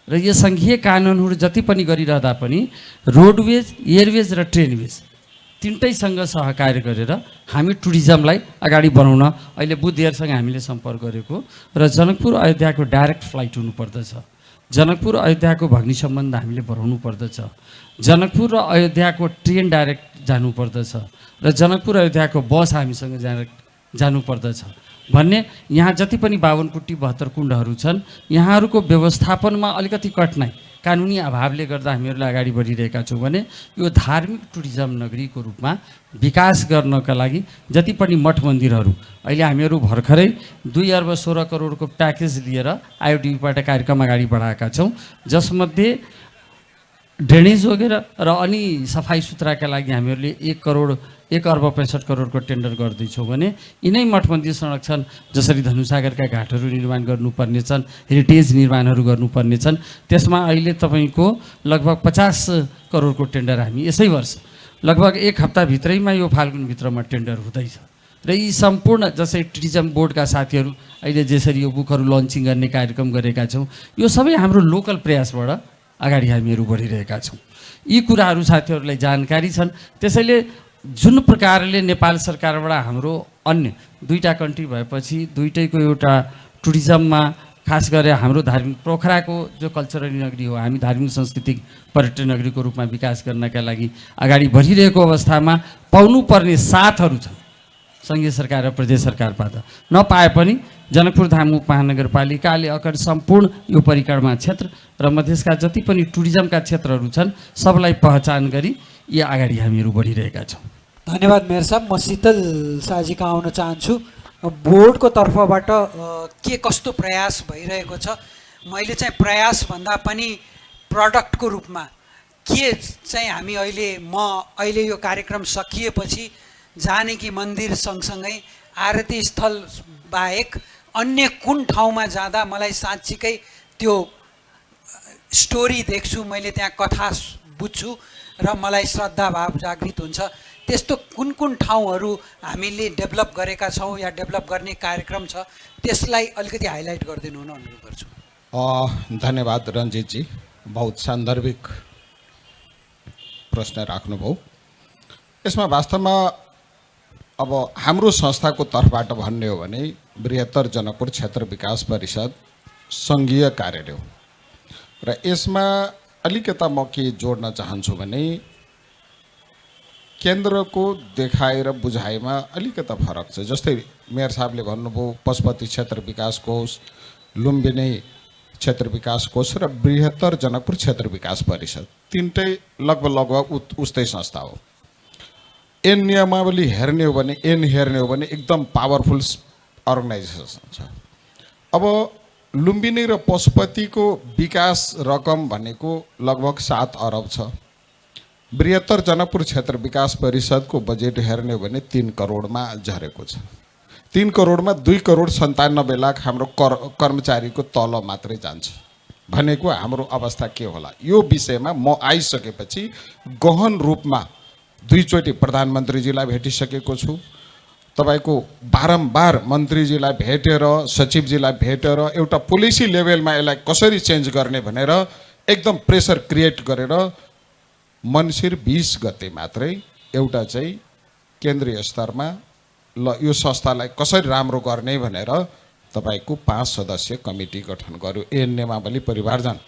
र यो सङ्घीय कानुनहरू जति पनि गरिरहँदा पनि रोडवेज, एयरवेज र ट्रेनवेज तिनटैसँग सहकार्य गरेर हामी टुरिज्मलाई अगाडि बढाउन अहिले बुद्धिहरूसँग हामीले सम्पर्क गरेको र जनकपुर अयोध्याको डाइरेक्ट फ्लाइट हुनुपर्दछ, जनकपुर अयोध्याको भग्नी सम्बन्ध हामीले बढाउनु पर्दछ, जनकपुर र अयोध्याको ट्रेन डाइरेक्ट जानुपर्दछ र जनकपुर अयोध्याको बस हामीसँग जानुपर्दछ भन्ने यहाँ जति पनि 52 कुटी 72 कुण्डहरू छन् यहाँहरूको व्यवस्थापनमा अलिकति कठिनाइ कानुनी अभावले गर्दा हामीहरूलाई अगाडि बढिरहेका छौँ भने यो धार्मिक टुरिज्म नगरीको रूपमा विकास गर्नका लागि जति पनि मठ मन्दिरहरू अहिले हामीहरू भर्खरै 2 अर्ब 16 करोडको प्याकेज लिएर आइओडीबाट कार्यक्रम अगाडि बढाएका छौँ, जसमध्ये ड्रेनेज वगैरह र अनि सफाई सुथराका लागि हामीहरूले 1 अर्ब 65 करोडको टेन्डर गर्दैछौँ भने यिनै मठ मन्दिर संरक्षण जसरी धनुसागरका घाटहरू निर्माण गर्नुपर्ने छन्, हेरिटेज निर्माणहरू गर्नुपर्ने छन्, त्यसमा अहिले तपाईँको लगभग 50 करोडको टेन्डर हामी यसै वर्ष लगभग 1 हप्ताभित्रैमा यो फाल्गुनभित्रमा टेन्डर हुँदैछ र यी सम्पूर्ण जसै टुरिज्म बोर्डका साथीहरू अहिले जसरी यो बुकहरू लन्चिङ गर्ने कार्यक्रम गरेका छौँ यो सबै हाम्रो लोकल प्रयासबाट अगाडि हामीहरू बढिरहेका छौँ। यी कुराहरू साथीहरूलाई जानकारी छन्, त्यसैले जुन प्रकारले नेपाल सरकारबाट हाम्रो अन्य 2टा कन्ट्री भएपछि दुईटैको एउटा टुरिज्ममा खास गरेर हाम्रो धार्मिक पोखराको जो कल्चरल नगरी हो हामी धार्मिक सांस्कृतिक पर्यटन नगरीको रूपमा विकास गर्नका लागि अगाडि बढिरहेको अवस्थामा पाउनुपर्ने साथहरू छन् सङ्घीय सरकार र प्रदेश सरकारबाट नपाए पनि जनकपुर धाम उपमहानगरपालिकाले अगाडि सम्पूर्ण यो परिक्रमा क्षेत्र र मधेसका जति पनि टुरिज्मका क्षेत्रहरू छन् सबलाई पहिचान गरी यी अगाडि हामीहरू बढिरहेका छौँ। धन्यवाद मेयर साहब। म शीतल शाहजीका आउन चाहन्छु। बोर्डको तर्फबाट के कस्तो प्रयास भइरहेको छ? मैले चाहिँ प्रयास भन्दा पनि प्रडक्टको रूपमा के चाहिँ हामी अहिले यो कार्यक्रम सकिएपछि जानकी मन्दिर सँगसँगै आरती स्थल बाहेक अन्य कुन ठाउँमा जाँदा मलाई साँच्चीकै त्यो स्टोरी देख्छु, मैले त्यहाँ कथा बुझ्छु र मलाई श्रद्धा भाव जागृत हुन्छ, त्यस्तो कुन कुन ठाउँहरू हामीले डेभलप गरेका छौँ या डेभलप गर्ने कार्यक्रम छ त्यसलाई अलिकति हाइलाइट गरिदिनु हुन अनुरोध गर्छु। धन्यवाद रञ्जितजी, बहुत सान्दर्भिक प्रश्न राख्नुभयो। यसमा वास्तवमा अब हाम्रो संस्थाको तर्फबाट भन्ने हो भने बृहत्तर जनकपुर क्षेत्र विकास परिषद सङ्घीय कार्यालय हो र यसमा अलिकता म के जोड्न चाहन्छु भने केन्द्रको देखाइ र बुझाइमा अलिकता फरक छ। जस्तै मेयर साहबले भन्नुभयो पशुपति क्षेत्र विकास कोष, लुम्बिनी क्षेत्र विकास कोष र बृहत्तर जनकपुर क्षेत्र विकास परिषद तिनटै लगभग उस्तै संस्था हो। एन नियमावली हेर्ने हो भने एकदम पावरफुल अर्गनाइजेसन छ। अब लुम्बिनी र पशुपतिको विकास रकम भनेको लगभग 7 अरब छ। बृहत्तर जनकपुर क्षेत्र विकास परिषदको बजेट हेर्ने हो भने 3 करोडमा झरेको छ। 3 करोडमा 2 करोड 97 लाख हाम्रो कर्मचारीको तलब मात्रै जान्छ भनेको हाम्रो अवस्था के होला यो विषयमा म आइसकेपछि गहन रूपमा 2 चोटि प्रधानमन्त्रीजीलाई भेटिसकेको छु। तपाईको बारम्बार मन्त्रीजीलाई भेटेर सचिवजीलाई भेटेर एउटा पोलिसी लेभलमा यसलाई कसरी चेन्ज गर्ने भनेर एकदम प्रेसर क्रिएट गरेर मन्सिर 20 गते मात्रै एउटा चाहिँ केन्द्रीय स्तरमा ल यो संस्थालाई कसरी राम्रो गर्ने भनेर तपाईको 5 सदस्यीय कमिटी गठन गर्यो एन नियमावली परिमार्जन।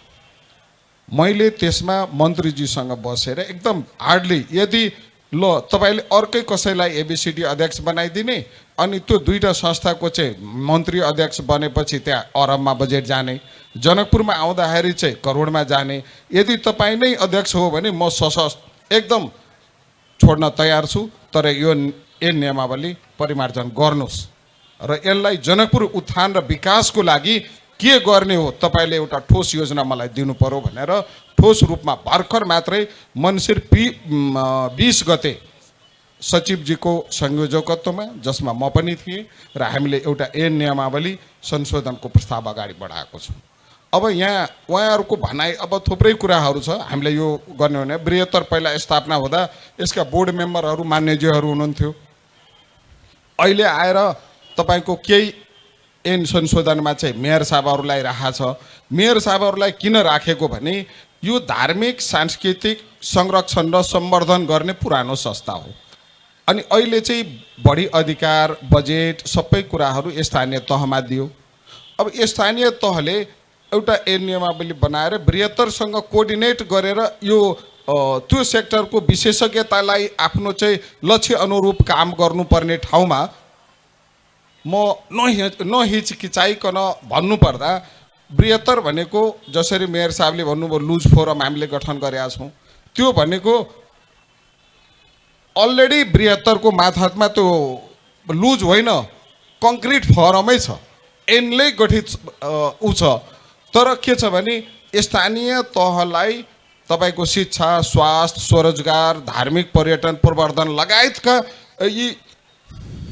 मैले त्यसमा मन्त्रीजीसँग बसेर एकदम हार्डली यदि ल तपाईले अर्कै कसैलाई एबीसीडी अध्यक्ष बनाइदिने अनि त्यो दुईटा संस्थाको चाहिँ मन्त्री अध्यक्ष बनेपछि त्यहाँ अरबमा बजेट जाने, जनकपुरमा आउँदाखेरि चाहिँ करोडमा जाने। यदि तपाईँ नै अध्यक्ष हो भने म सशक्त एकदम छोड्न तयार छु, तर यो नियमावली परिमार्जन गर्नुहोस् र यसलाई जनकपुर उत्थान र विकासको लागि के गर्ने हो तपाईँले एउटा ठोस योजना मलाई दिनु पर्यो भनेर ठोस रूपमा भर्खर मात्रै मन्सिर 20 गते सचिवजीको संयोजकत्वमा, जसमा म पनि थिएँ, र हामीले एउटा ऐन नियमावली संशोधनको प्रस्ताव अगाडि बढाएको छौँ। अब यहाँ उहाँहरूको भनाइ अब थुप्रै कुराहरू छ। हामीले यो गर्ने हो भने बृहत्तर पहिला स्थापना हुँदा यसका बोर्ड मेम्बरहरू मान्यज्यूहरू हुनुहुन्थ्यो। अहिले आएर तपाईँको केही ऐन संशोधनमा चाहिँ मेयर साहबहरूलाई राखेको छ। मेयर साहबहरूलाई किन राखेको भने यो धार्मिक सांस्कृतिक संरक्षण र सम्वर्धन गर्ने पुरानो संस्था हो। अनि अहिले चाहिँ बढी अधिकार, बजेट, सबै कुराहरू स्थानीय तहमा दियो। अब स्थानीय तहले एउटा ऐन नियमावली बनाएर बृहत्तरसँग कोअर्डिनेट गरेर यो त्यो सेक्टरको विशेषज्ञतालाई आफ्नो चाहिँ लक्ष्य अनुरूप काम गर्नुपर्ने ठाउँमा म नहिचकिचाइकन भन्नुपर्दा बृहत्तर भनेको जसरी मेयर साहबले भन्नुभयो लुज फोरम हामीले गठन गरेका छौँ, त्यो भनेको अलरेडी बृहत्तरको मातहतमा त्यो लुज होइन, कङ्क्रिट फोरमै छ, ऐनले गठित ऊ छ। तर के छ भने स्थानीय तहलाई तपाईँको शिक्षा, स्वास्थ्य, स्वरोजगार, धार्मिक पर्यटन प्रवर्धन लगायतका यी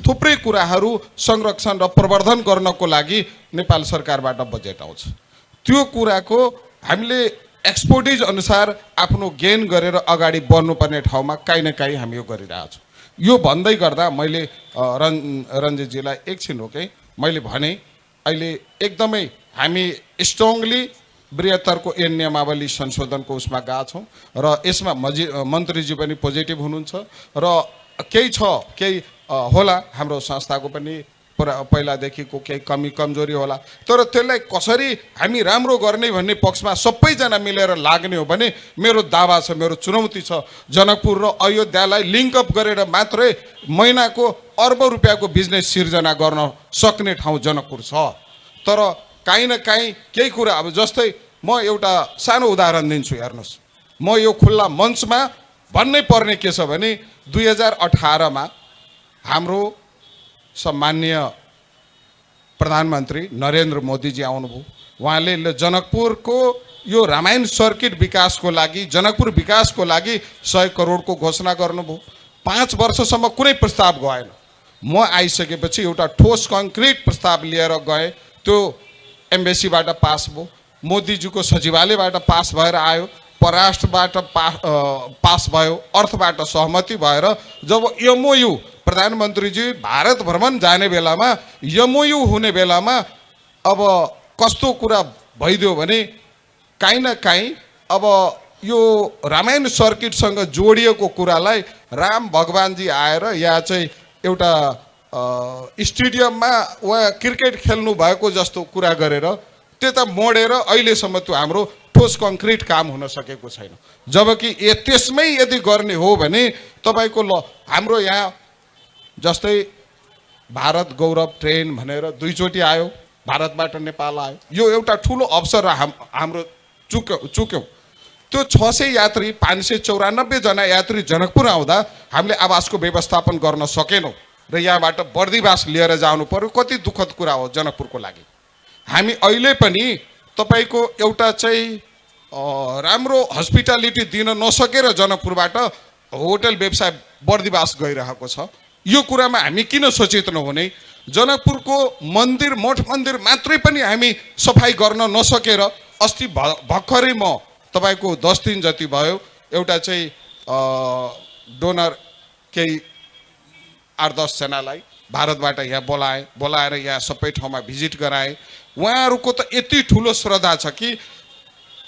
थुप्रै कुराहरू संरक्षण र प्रवर्धन गर्नको लागि नेपाल सरकारबाट बजेट आउँछ। त्यो कुराको हामीले एक्सपर्टिज अनुसार आफ्नो गेन गरेर अगाडि बढ्नुपर्ने ठाउँमा काहीँ न काहीँ हामी यो गरिरहेको छौँ। यो भन्दै गर्दा मैले रञ्जितजीलाई एकछिन हो कि मैले भने अहिले एकदमै हामी स्ट्रङली बृहत्तरको ऐन नियमावली संशोधनको उसमा गएको छौँ र यसमा मन्त्रीजी पनि पोजिटिभ हुनुहुन्छ र केही छ, केही होला हाम्रो संस्थाको पनि पहिलादेखिको केही कमी कमजोरी होला, तर त्यसलाई कसरी हामी राम्रो गर्ने भन्ने पक्षमा सबैजना मिलेर लाग्ने हो भने मेरो दावा छ, मेरो चुनौती छ, जनकपुर र अयोध्यालाई लिङ्कअप गरेर मात्रै महिनाको अर्बौं रुपियाँको बिजनेस सिर्जना गर्न सक्ने ठाउँ जनकपुर छ। तर काहीँ न काहीँ केही कुरा, अब जस्तै म एउटा सानो उदाहरण दिन्छु, हेर्नुहोस्, म यो खुल्ला मञ्चमा भन्नै पर्ने के छ भने 2018 मा हाम्रो सम्माननीय प्रधानमन्त्री नरेन्द्र मोदीजी आउनुभयो। उहाँले जनकपुरको यो रामायण सर्किट विकासको लागि, जनकपुर विकासको लागि 100 करोडको घोषणा गर्नुभयो। 5 वर्षसम्म कुनै प्रस्ताव गएन। म आइसकेपछि एउटा ठोस कङ्क्रिट प्रस्ताव लिएर गएँ, त्यो एम्बेसीबाट पास भयो, मोदीजीको सचिवालयबाट पास भएर आयो, परराष्ट्रबाट पास भयो, अर्थबाट सहमति भएर जब एमओयू प्रधानमन्त्रीजी भारत भ्रमण जाने बेलामा एमओयू हुने बेलामा अब कस्तो कुरा भइदियो भने काहीँ न काहीँ अब यो रामायण सर्किटसँग जोडिएको कुरालाई राम भगवानजी आएर यहाँ चाहिँ एउटा स्टेडियममा उहाँ क्रिकेट खेल्नु भएको जस्तो कुरा गरेर त्यता मोडेर अहिलेसम्म त्यो हाम्रो ठोस कङ्क्रिट काम हुन सकेको छैन। जबकि त्यसमै यदि गर्ने हो भने तपाईँको हाम्रो यहाँ जस्तै भारत गौरव ट्रेन भनेर 2 चोटि आयो, भारतबाट नेपाल आयो, यो एउटा ठुलो अवसर हाम्रो चुक्यौँ। त्यो 600 यात्री, 594 जना यात्री जनकपुर आउँदा हामीले आवासको व्यवस्थापन गर्न सकेनौँ र यहाँबाट बर्दिवास लिएर जानु पर्यो। कति दुःखद कुरा हो जनकपुरको लागि। हामी अहिले पनि तपाईँको एउटा चाहिँ राम्रो हस्पिटालिटी दिन नसकेर जनकपुरबाट होटल व्यवसाय बर्दिवास गइरहेको छ। यो कुरामा हामी किन सचेत नहुने? जनकपुरको मन्दिर, मठ मन्दिर मात्रै पनि हामी सफाइ गर्न नसकेर अस्ति भर्खरै म तपाईँको 10 दिन जति भयो एउटा चाहिँ डोनर केही 8-10 जनालाई भारतबाट यहाँ बोलाएर यहाँ सबै ठाउँमा भिजिट गराएँ। उहाँहरूको त यति ठुलो श्रद्धा छ कि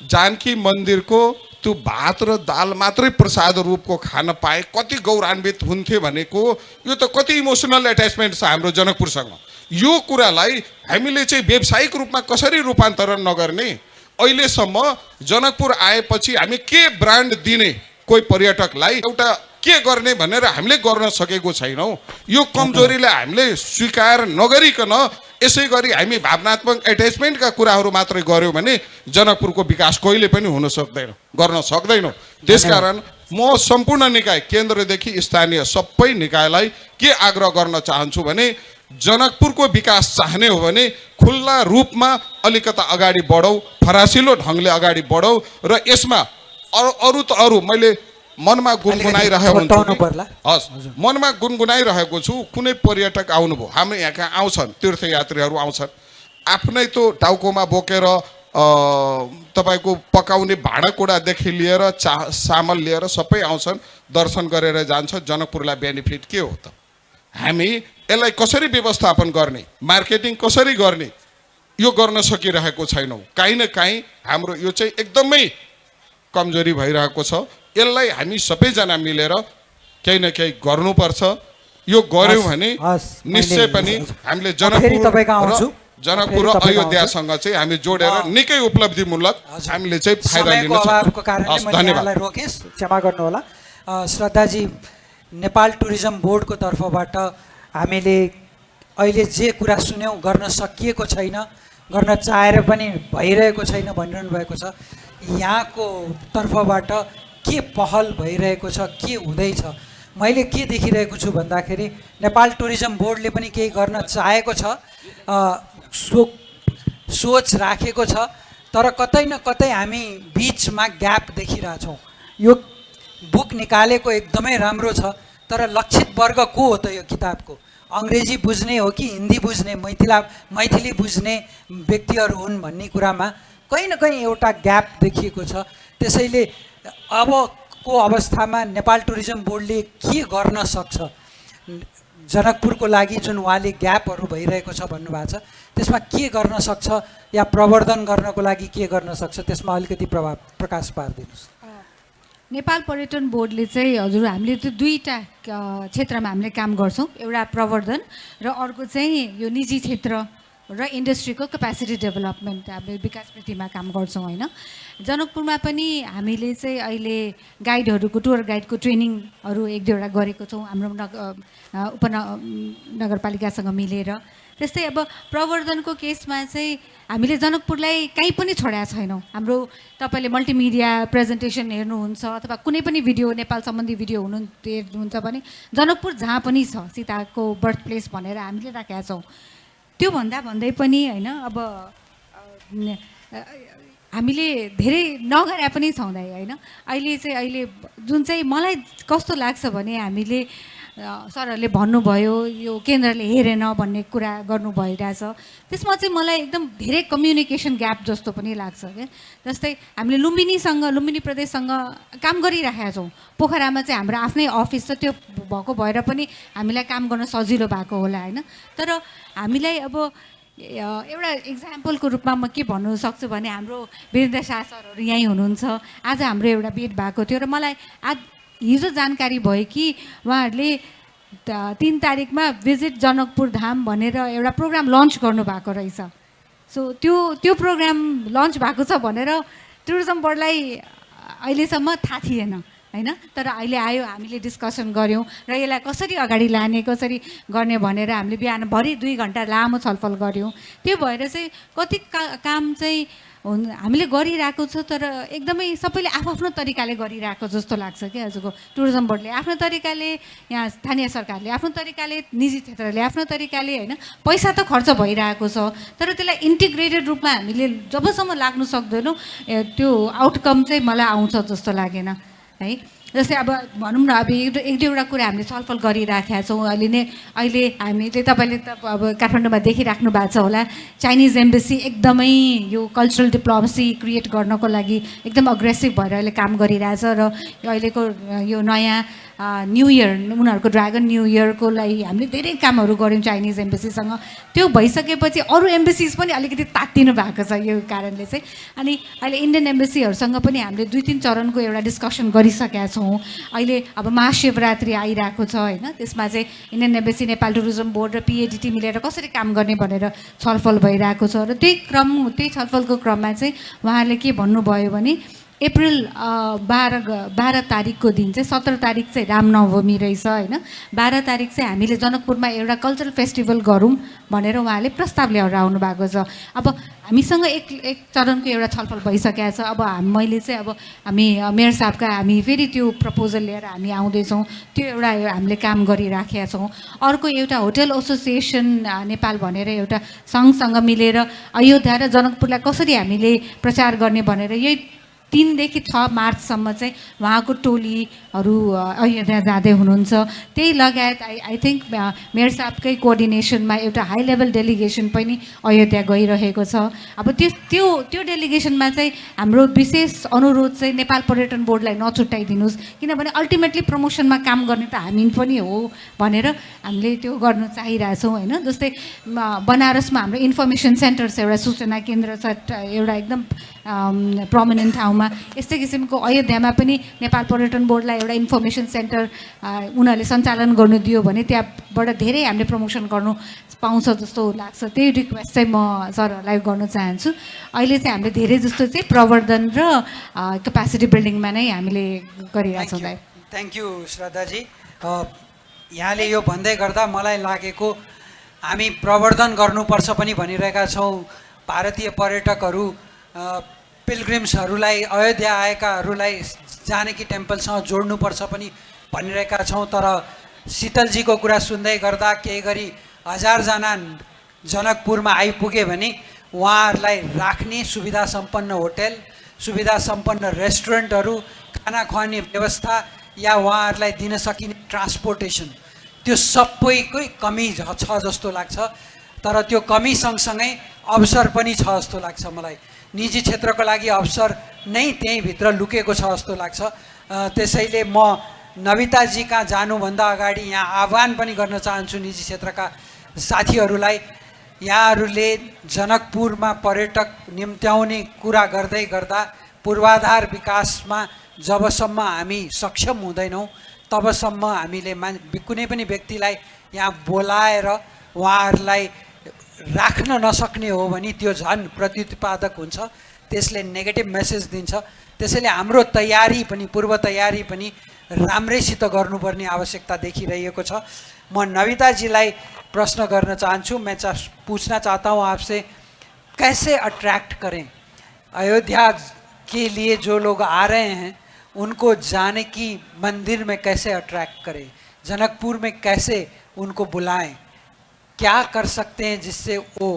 जानकी मन्दिरको त्यो भात र दाल मात्रै प्रसाद रूपको खान पाए कति गौरवान्वित हुन्थे भनेको यो त कति इमोसनल एट्याचमेन्ट छ हाम्रो जनकपुरसँग। यो कुरालाई हामीले चाहिँ व्यावसायिक रूपमा कसरी रूपान्तरण नगर्ने? अहिलेसम्म जनकपुर आएपछि हामी के ब्रान्ड दिने कोही पर्यटकलाई एउटा के गर्ने भनेर हामीले गर्न सकेको छैनौँ। यो कमजोरीलाई हामीले स्वीकार नगरिकन यसै गरी हामी भावनात्मक एट्याचमेन्टका कुराहरू मात्रै गऱ्यौँ भने जनकपुरको विकास कहिले पनि गर्न सक्दैनौँ। त्यसकारण म सम्पूर्ण निकाय केन्द्रदेखि स्थानीय सबै निकायलाई के आग्रह गर्न चाहन्छु भने जनकपुरको विकास चाहने हो भने खुल्ला रूपमा अलिकता अगाडि बढौँ, फरासिलो ढङ्गले अगाडि बढौँ र यसमा अरू त अरू मैले मनमा गुनगुनाइरहेको छु। कुनै पर्यटक आउनुभयो, हाम्रो यहाँ कहाँ आउँछन्, तीर्थयात्रीहरू आउँछन्, आफ्नै त्यो टाउकोमा बोकेर तपाईँको पकाउने भाँडाकुँडादेखि लिएर सामल लिएर सबै आउँछन्, दर्शन गरेर जान्छ। जनकपुरलाई बेनिफिट के हो त? हामी यसलाई कसरी व्यवस्थापन गर्ने, मार्केटिङ कसरी गर्ने, यो गर्न सकिरहेको छैनौँ। काहीँ न काहीँ हाम्रो यो चाहिँ एकदमै कमजोरी भइरहेको छ। यसलाई हामी सबैजना मिलेर केही न केही गर्नुपर्छ। यो गऱ्यौँ भने निश्चय पनि हामीले जनकपुर र अयोध्यासँग चाहिँ हामी जोडेर निकै उपलब्धिमूलक हामीले चाहिँ फाइदा लिन सक्छौँ। धन्यवाद। रोकेश, क्षमा गर्नुहोला। श्रद्धाजी, नेपाल टुरिज्म बोर्डको तर्फबाट हामीले अहिले जे कुरा सुन्यौँ गर्न सकिएको छैन, गर्न चाहेर पनि भइरहेको छैन भनिरहनु भएको छ। यहाँको तर्फबाट के पहल भइरहेको छ, के हुँदैछ? मैले के देखिरहेको छु भन्दाखेरि नेपाल टुरिज्म बोर्डले पनि केही गर्न चाहेको छ, सोच राखेको छ, तर कतै न कतै हामी बिचमा ग्याप देखिरहेछौँ। यो बुक निकालेको एकदमै राम्रो छ, तर लक्षित वर्ग को हो त यो किताबको? अङ्ग्रेजी बुझ्ने हो कि हिन्दी बुझ्ने, मैथिली बुझ्ने व्यक्तिहरू हुन् भन्ने कुरामा कहीँ न कहीँ एउटा ग्याप देखिएको छ। त्यसैले अबको अवस्थामा नेपाल टुरिज्म बोर्डले के गर्न सक्छ? जनकपुरको लागि जुन उहाँले ग्यापहरू भइरहेको छ भन्नुभएको छ, त्यसमा के गर्न सक्छ या प्रवर्धन गर्नको लागि के गर्न सक्छ, त्यसमा अलिकति प्रकाश पारिदिनुहोस्। नेपाल पर्यटन बोर्डले चाहिँ हजुर हामीले त्यो दुईवटा क्षेत्रमा हामीले काम गर्छौँ। एउटा प्रवर्धन र अर्को चाहिँ यो निजी क्षेत्र र इन्डस्ट्रीको क्यापेसिटी डेभलपमेन्ट हामीले विकास वृद्धिमा काम गर्छौँ होइन। जनकपुरमा पनि हामीले चाहिँ अहिले गाइडहरूको, टुर गाइडको ट्रेनिङहरू एक दुईवटा गरेको छौँ हाम्रो उपनगरपालिकासँग मिलेर। त्यस्तै अब प्रवर्धनको केसमा चाहिँ हामीले जनकपुरलाई कहीँ पनि छोडेका छैनौँ। हाम्रो तपाईँले मल्टिमिडिया प्रेजेन्टेसन हेर्नुहुन्छ अथवा कुनै पनि भिडियो, नेपाल सम्बन्धी भिडियो हेर्नुहुन्छ भने जनकपुर जहाँ पनि छ, सीताको बर्थ प्लेस भनेर हामीले राखेका छौँ। त्यो भन्दै पनि होइन, अब हामीले धेरै नगरे पनि छँदै होइन। अहिले जुन चाहिँ मलाई कस्तो लाग्छ भने हामीले सरहरूले भन्नुभयो यो केन्द्रले हेरेन भन्ने कुरा गर्नु भइरहेछ, त्यसमा चाहिँ मलाई एकदम धेरै कम्युनिकेसन ग्याप जस्तो पनि लाग्छ क्या। जस्तै हामीले लुम्बिनी प्रदेशसँग काम गरिराखेका छौँ। पोखरामा चाहिँ हाम्रो आफ्नै अफिस छ, त्यो भएको भएर पनि हामीलाई काम गर्न सजिलो भएको होला होइन। तर हामीलाई अब एउटा इक्जाम्पलको रूपमा म के भन्नु सक्छु भने हाम्रो वीरेन्द्र शाह सरहरू यहीँ हुनुहुन्छ। आज हाम्रो एउटा भेट भएको थियो र मलाई हिजो जानकारी भयो कि उहाँहरूले 3 तारिकमा भिजिट जनकपुर धाम भनेर एउटा प्रोग्राम लन्च गर्नुभएको रहेछ। सो त्यो प्रोग्राम लन्च भएको छ भनेर टुरिज्म बोर्डलाई अहिलेसम्म थाहा थिएन होइन। तर अहिले आयो, हामीले डिस्कसन गऱ्यौँ र यसलाई कसरी अगाडि लाने, कसरी गर्ने भनेर हामीले बिहानभरि 2 घन्टा लामो छलफल गऱ्यौँ। त्यो भएर चाहिँ कति काम चाहिँ हामीले गरिरहेको छ, तर एकदमै सबैले आफ्नो तरिकाले गरिरहेको जस्तो लाग्छ क्या। हजुरको टुरिज्म बोर्डले आफ्नो तरिकाले, यहाँ स्थानीय सरकारले आफ्नो तरिकाले, निजी क्षेत्रले आफ्नो तरिकाले होइन। पैसा त खर्च भइरहेको छ, तर त्यसलाई इन्टिग्रेटेड रूपमा हामीले जबसम्म लाग्नु सक्दैनौँ त्यो आउटकम चाहिँ मलाई आउँछ जस्तो लागेन है। जस्तै अब भनौँ न, अब एक दुईवटा कुरा हामीले छलफल गरिराखेका छौँ। अहिले हामीले तपाईँले त अब काठमाडौँमा देखिराख्नु भएको छ होला, चाइनिज एम्बेसी एकदमै यो कल्चरल डिप्लोमेसी क्रिएट गर्नको लागि एकदम अग्रेसिभ भएर अहिले काम गरिरहेछ। र अहिलेको यो नयाँ न्यू इयर, उनीहरूको ड्रागन न्यू इयरको लागि हामीले धेरै कामहरू गऱ्यौँ चाइनिज एम्बेसीसँग। त्यो भइसकेपछि अरू एम्बेसिज पनि अलिकति तात्तिनु भएको छ यो कारणले चाहिँ। अनि अहिले इन्डियन एम्बेसीहरूसँग पनि हामीले 2-3 चरणको एउटा डिस्कसन गरिसकेका छौँ। अहिले अब महाशिवरात्रि आइरहेको छ होइन, त्यसमा चाहिँ Indian embassy, Nepal tourism board र PADT मिलेर कसरी काम गर्ने भनेर छलफल भइरहेको छ। र त्यही छलफलको क्रममा चाहिँ उहाँहरूले के भन्नुभयो भने अप्रिल 12 तारिकको दिन चाहिँ 17 तारिक चाहिँ रामनवमी रहेछ होइन। 12 तारिक चाहिँ हामीले जनकपुरमा एउटा कल्चरल फेस्टिभल गरौँ भनेर उहाँले प्रस्ताव ल्याएर आउनु भएको छ। अब हामीसँग एक चरणको एउटा छलफल भइसकेको छ। अब मैले चाहिँ अब हामी मेयर साहबका हामी फेरि त्यो प्रपोजल लिएर हामी आउँदैछौँ, त्यो एउटा हामीले काम गरिराखेका छौँ। अर्को एउटा होटल एसोसिएसन नेपाल भनेर एउटा सङ्घसँग मिलेर अयोध्या र जनकपुरलाई कसरी हामीले प्रचार गर्ने भनेर यही 3 देखि 6 मार्चसम्म चाहिँ उहाँको टोलीहरू अयोध्या जाँदै हुनुहुन्छ। त्यही लगायत आई थिङ्क मेयर साहबकै कोअर्डिनेसनमा एउटा हाई लेभल डेलिगेसन पनि अयोध्या गइरहेको छ। अब त्यो डेलिगेसनमा चाहिँ हाम्रो विशेष अनुरोध चाहिँ नेपाल पर्यटन बोर्डलाई नछुट्याइदिनुहोस्, किनभने अल्टिमेटली प्रमोसनमा काम गर्ने त हामी पनि हो भनेर हामीले त्यो गर्न चाहिरहेछौँ होइन। जस्तै बनारसमा हाम्रो इन्फर्मेसन सेन्टर छ, एउटा सूचना केन्द्र छ, एउटा एकदम प्रोमिनेन्ट ठाउँमा। यस्तै किसिमको अयोध्यामा पनि नेपाल पर्यटन बोर्डलाई एउटा इन्फर्मेसन सेन्टर उनीहरूले सञ्चालन गर्नु दियो भने त्यहाँबाट धेरै हामीले प्रमोसन गर्नु पाउँछ जस्तो लाग्छ। त्यही रिक्वेस्ट चाहिँ म सरहरूलाई गर्न चाहन्छु। अहिले चाहिँ हामीले धेरै जस्तो चाहिँ प्रवर्धन र क्यापासिटी बिल्डिङमा नै हामीले गरिरहेछौँ। थ्याङ्क यू श्रद्धाजी। यहाँले यो भन्दै गर्दा मलाई लागेको हामी प्रवर्धन गर्नुपर्छ पनि भनिरहेका छौँ। भारतीय पर्यटकहरू पिलग्रिम्सहरूलाई अयोध्या आएकाहरूलाई जानकी टेम्पलसँग जोड्नुपर्छ पनि भनिरहेका छौँ। तर शीतलजीको कुरा सुन्दै गर्दा केही गरी 1000 जना जनकपुरमा आइपुगे भने उहाँहरूलाई राख्ने सुविधा सम्पन्न होटल, सुविधा सम्पन्न रेस्टुरेन्टहरू, खाना खुवाउने व्यवस्था या उहाँहरूलाई दिन सकिने ट्रान्सपोर्टेसन, त्यो सबैकै कमी छ जस्तो लाग्छ। तर त्यो कमी सँगसँगै अवसर पनि छ जस्तो लाग्छ मलाई। निजी क्षेत्रको लागि अवसर नै त्यहीँभित्र लुकेको छ जस्तो लाग्छ। त्यसैले म नविताजी कहाँ जानुभन्दा अगाडि यहाँ आह्वान पनि गर्न चाहन्छु निजी क्षेत्रका साथीहरूलाई। यहाँहरूले जनकपुरमा पर्यटक निम्त्याउने कुरा गर्दै गर्दा पूर्वाधार विकासमा जबसम्म हामी सक्षम हुँदैनौँ तबसम्म हामीले कुनै पनि व्यक्तिलाई यहाँ बोलाएर उहाँहरूलाई राख्न नसक्ने हो भने त्यो झन् प्रत्युत्पादक हुन्छ, त्यसले नेगेटिभ मेसेज दिन्छ। त्यसैले हाम्रो तयारी पनि, पूर्व तयारी पनि राम्रैसित गर्नुपर्ने आवश्यकता देखिरहेको छ। म नविताजीलाई प्रश्न गर्न चाहन्छु। मैं पूछना चाहता हूँ आपसे, कैसे अट्रैक्ट करें अयोध्या के लिए जो लोग आ रहे हैं, उनको जानकी मंदिर में कैसे अट्रैक्ट करें, जनकपुर में कैसे उनको बुलाएं, क्या कर सकते हैं जिससे वो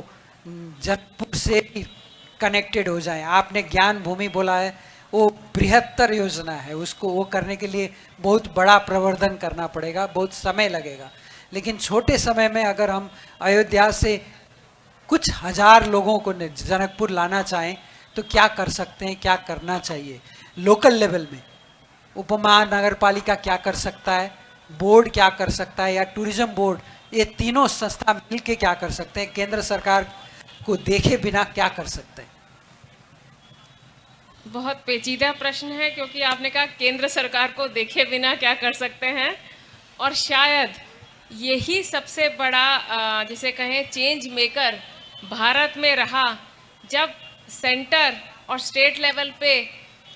जनकपुर से कनेक्टेड हो जाएं। आपने ज्ञान भूमि बोला है, वो बृहत्तर योजना है, उसको वो करने के लिए बहुत बड़ा प्रवर्धन करना पड़ेगा, बहुत समय लगेगा। लेकिन छोटे समय में अगर हम अयोध्या से कुछ 1000 लोगों को जनकपुर लाना चाहें तो क्या कर सकते हैं, क्या करना चाहिए लोकल लेवल में? उपमहानगर पालिका क्या कर सकता है, बोर्ड क्या कर सकता है, या टूरिज्म बोर्ड, ये तीनों संस्था मिलके क्या कर सकते हैं, केंद्र सरकार को देखे बिना क्या कर सकते हैं? बहुत पेचीदा प्रश्न है, क्योंकि आपने कहा केंद्र सरकार को देखे बिना क्या कर सकते हैं, और शायद यही सबसे बड़ा जिसे कहें चेंज मेकर भारत में रहा, जब सेंटर और स्टेट लेवल पे,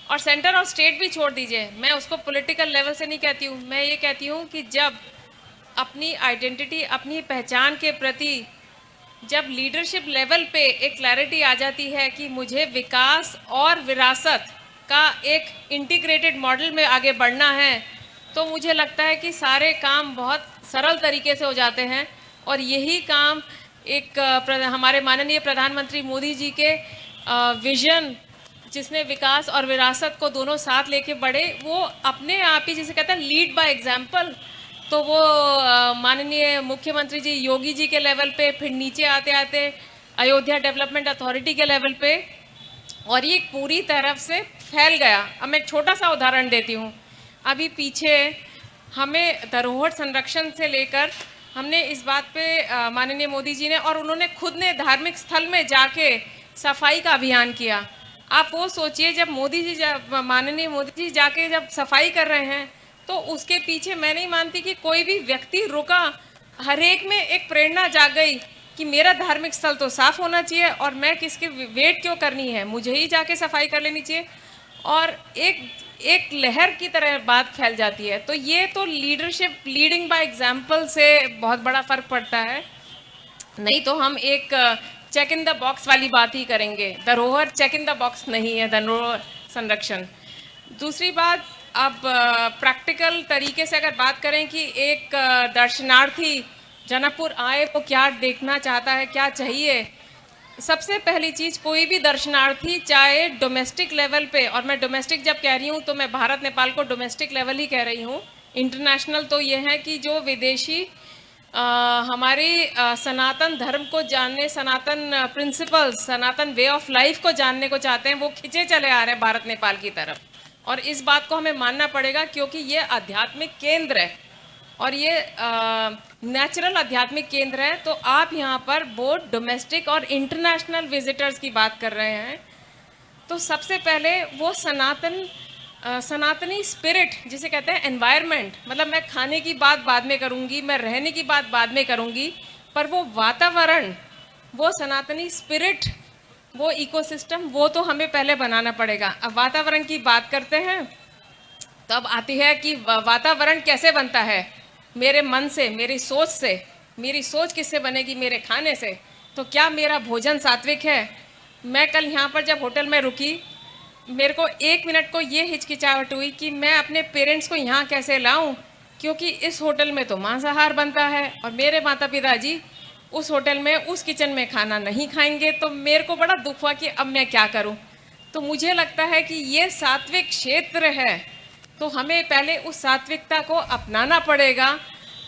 और सेंटर और स्टेट भी छोड़ दीजिए, मैं उसको पॉलिटिकल लेवल से नहीं कहती हूँ, मैं ये कहती हूँ कि जब अपनी आइडेंटिटी, अपनी पहचान के प्रति जब लीडरशिप लेवल पे एक क्लैरिटी आ जाती है कि मुझे विकास और विरासत का एक इंटीग्रेटेड मॉडल में आगे बढ़ना है, तो मुझे लगता है कि सारे काम बहुत सरल तरीके से हो जाते हैं। और यही काम एक हमारे माननीय प्रधानमंत्री मोदी जी के विजन, जिसने विकास और विरासत को दोनों साथ लेके बढ़े, वो अपने आप ही जिसे कहते हैं लीड बाय एग्जाम्पल, तो वो माननीय मुख्यमंत्री जी योगी जी के लेवल पे, फिर नीचे आते आते अयोध्या डेवलपमेंट अथॉरिटी के लेवल पे, और ये पूरी तरफ से फैल गया। अब मैं एक छोटा सा उदाहरण देती हूँ। अभी पीछे हमें धरोहर संरक्षण से लेकर हमने इस बात पे माननीय मोदी जी ने, और उन्होंने खुद ने धार्मिक स्थल में जाके सफाई का अभियान किया। आप वो सोचिए, जब माननीय मोदी जी जाके जब सफाई कर रहे हैं, तो उसके पीछे मैं नहीं मानती कि कोई भी व्यक्ति रुका, हर एक में एक प्रेरणा जाग गई कि मेरा धार्मिक स्थल तो साफ होना चाहिए, और मैं किसके वेट क्यों करनी है, मुझे ही जाके सफाई कर लेनी चाहिए। और एक लहर की तरह बात फैल जाती है। तो ये तो लीडरशिप, लीडिंग बाय एग्जाम्पल से बहुत बड़ा फ़र्क पड़ता है। नहीं तो हम एक चेक इन द बॉक्स वाली बात ही करेंगे। धरोहर चेक इन द बॉक्स नहीं है, धरोहर संरक्षण। दूसरी बात, अब प्रैक्टिकल तरीके से अगर बात करें कि एक दर्शनार्थी जनकपुर आए, वो क्या देखना चाहता है, क्या चाहिए। सबसे पहली चीज़, कोई भी दर्शनार्थी चाहे डोमेस्टिक लेवल पे, और मैं डोमेस्टिक जब कह रही हूँ तो मैं भारत नेपाल को डोमेस्टिक लेवल ही कह रही हूँ, इंटरनेशनल तो ये है कि जो विदेशी हमारे सनातन धर्म को जानने, सनातन प्रिंसिपल्स, सनातन वे ऑफ लाइफ को जानने को चाहते हैं, वो खिंचे चले आ रहे हैं भारत नेपाल की तरफ। और इस बात को हमें मानना पड़ेगा, क्योंकि ये आध्यात्मिक केंद्र है और ये नेचुरल आध्यात्मिक केंद्र है। तो आप यहाँ पर बोथ डोमेस्टिक और इंटरनेशनल विजिटर्स की बात कर रहे हैं। तो सबसे पहले वो सनातनी स्पिरिट जिसे कहते हैं, एनवायरनमेंट, मतलब मैं खाने की बात बाद में करूँगी, मैं रहने की बात बाद में करूँगी, पर वो वातावरण, वो सनातनी स्पिरिट, वो इकोसिस्टम, वो तो हमें पहले बनाना पड़ेगा। अब वातावरण की बात करते हैं, तब आती है कि वातावरण कैसे बनता है, मेरे मन से, मेरी सोच से। मेरी सोच किससे बनेगी? मेरे खाने से। तो क्या मेरा भोजन सात्विक है? मैं कल यहाँ पर जब होटल में रुकी, मेरे को 1 मिनट को ये हिचकिचाहट हुई कि मैं अपने पेरेंट्स को यहाँ कैसे लाऊं, क्योंकि इस होटल में तो मांसाहार बनता है और मेरे माता पिताजी उस होटल में, उस किचन में खाना नहीं खाएंगे। तो मेरे को बड़ा दुख हुआ कि अब मैं क्या करूं। तो मुझे लगता है कि ये सात्विक क्षेत्र है, तो हमें पहले उस सात्विकता को अपनाना पड़ेगा।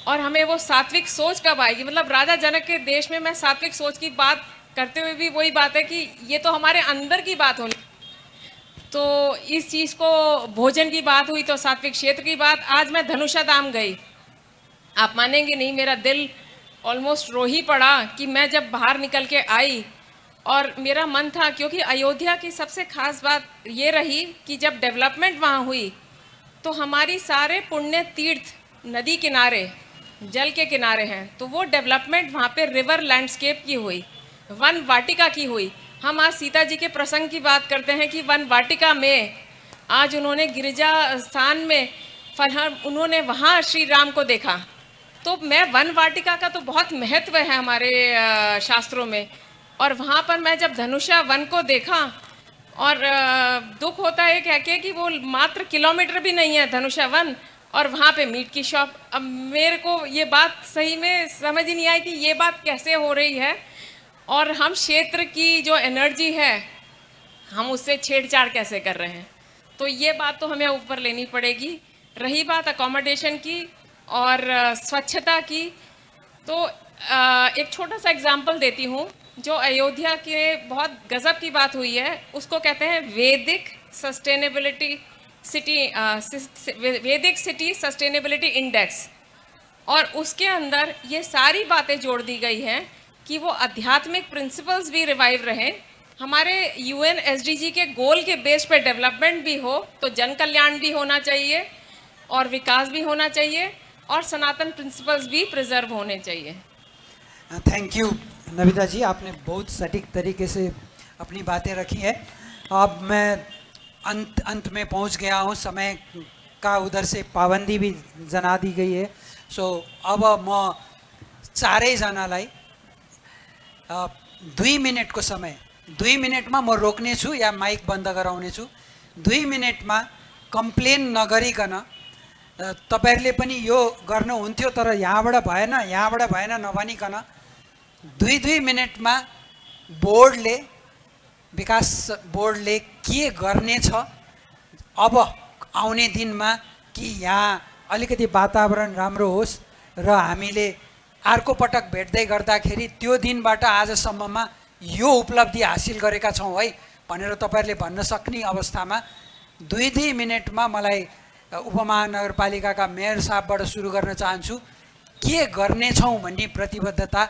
और हमें वो सात्विक सोच कब आएगी? मतलब राजा जनक के देश में मैं सात्विक सोच की बात करते हुए भी वही बात है कि ये तो हमारे अंदर की बात होनी। तो इस चीज़ को, भोजन की बात हुई तो सात्विक क्षेत्र की बात। आज मैं धनुषा धाम गई, आप मानेंगे नहीं, मेरा दिल ऑलमोस्ट रो ही पड़ा कि मैं जब बाहर निकल के आई और मेरा मन था, क्योंकि अयोध्या की सबसे खास बात ये रही कि जब डेवलपमेंट वहाँ हुई तो हमारी सारे पुण्य तीर्थ नदी किनारे, जल के किनारे हैं, तो वो डेवलपमेंट वहाँ पे रिवर लैंडस्केप की हुई, वन वाटिका की हुई। हम आज सीता जी के प्रसंग की बात करते हैं कि वन वाटिका में आज उन्होंने गिरिजा स्थान में उन्होंने वहाँ श्री राम को देखा। तो मैं वन वाटिका का तो बहुत महत्व है हमारे शास्त्रों में। और वहाँ पर मैं जब धनुषा वन को देखा, और दुख होता है कह के कि वो मात्र किलोमीटर भी नहीं है धनुषा वन, और वहाँ पे मीट की शॉप। अब मेरे को ये बात सही में समझ ही नहीं आई कि ये बात कैसे हो रही है, और हम क्षेत्र की जो एनर्जी है हम उससे छेड़छाड़ कैसे कर रहे हैं। तो ये बात तो हमें ऊपर लेनी पड़ेगी। रही बात अकोमोडेशन की और स्वच्छता की, तो एक छोटा सा एग्जाम्पल देती हूँ। जो अयोध्या के बहुत गजब की बात हुई है, उसको कहते हैं वैदिक सस्टेनेबिलिटी सिटी, वैदिक सिटी सस्टेनेबिलिटी इंडेक्स। और उसके अंदर ये सारी बातें जोड़ दी गई हैं कि वो आध्यात्मिक प्रिंसिपल्स भी रिवाइव रहें, हमारे UN SDG के गोल के बेस पे डेवलपमेंट भी हो, तो जन कल्याण भी होना चाहिए और विकास भी होना चाहिए, और सनातन प्रिंसिपल्स भी प्रिजर्व होने चाहिए। थैंक यू नविता जी, आपने बहुत सटीक तरीके से अपनी बातें रखी है। अब मैं अंत में पहुंच गया हूं, समय का उधर से पाबंदी भी जना दी गई है। सो अब म चारैजनालाई 2 मिनटको समय, 2 मिनटमा म रोक्नेछु या माइक बन्द गराउनेछु। 2 मिनटमा कम्प्लेन नगरिकन तपाईहरुले पनि यो गर्नुहुन्थ्यो तर यहाँबाट भएन नभनिकन 2 मिनटमा बोर्डले, विकास बोर्डले के गर्नेछ अब आउने दिनमा, कि यहाँ अलिकति वातावरण राम्रो होस् र हामीले अर्को पटक भेट्दै गर्दाखेरि त्यो दिनबाट आजसम्ममा यो उपलब्धि हासिल गरेका छौँ है भनेर तपाईहरुले भन्न सक्ने अवस्थामा 2 मिनटमा मलाई उपमहानगरपालिकाका मेयर साहबबाट सुरु गर्न चाहन्छु। के गर्नेछौँ भन्ने प्रतिबद्धता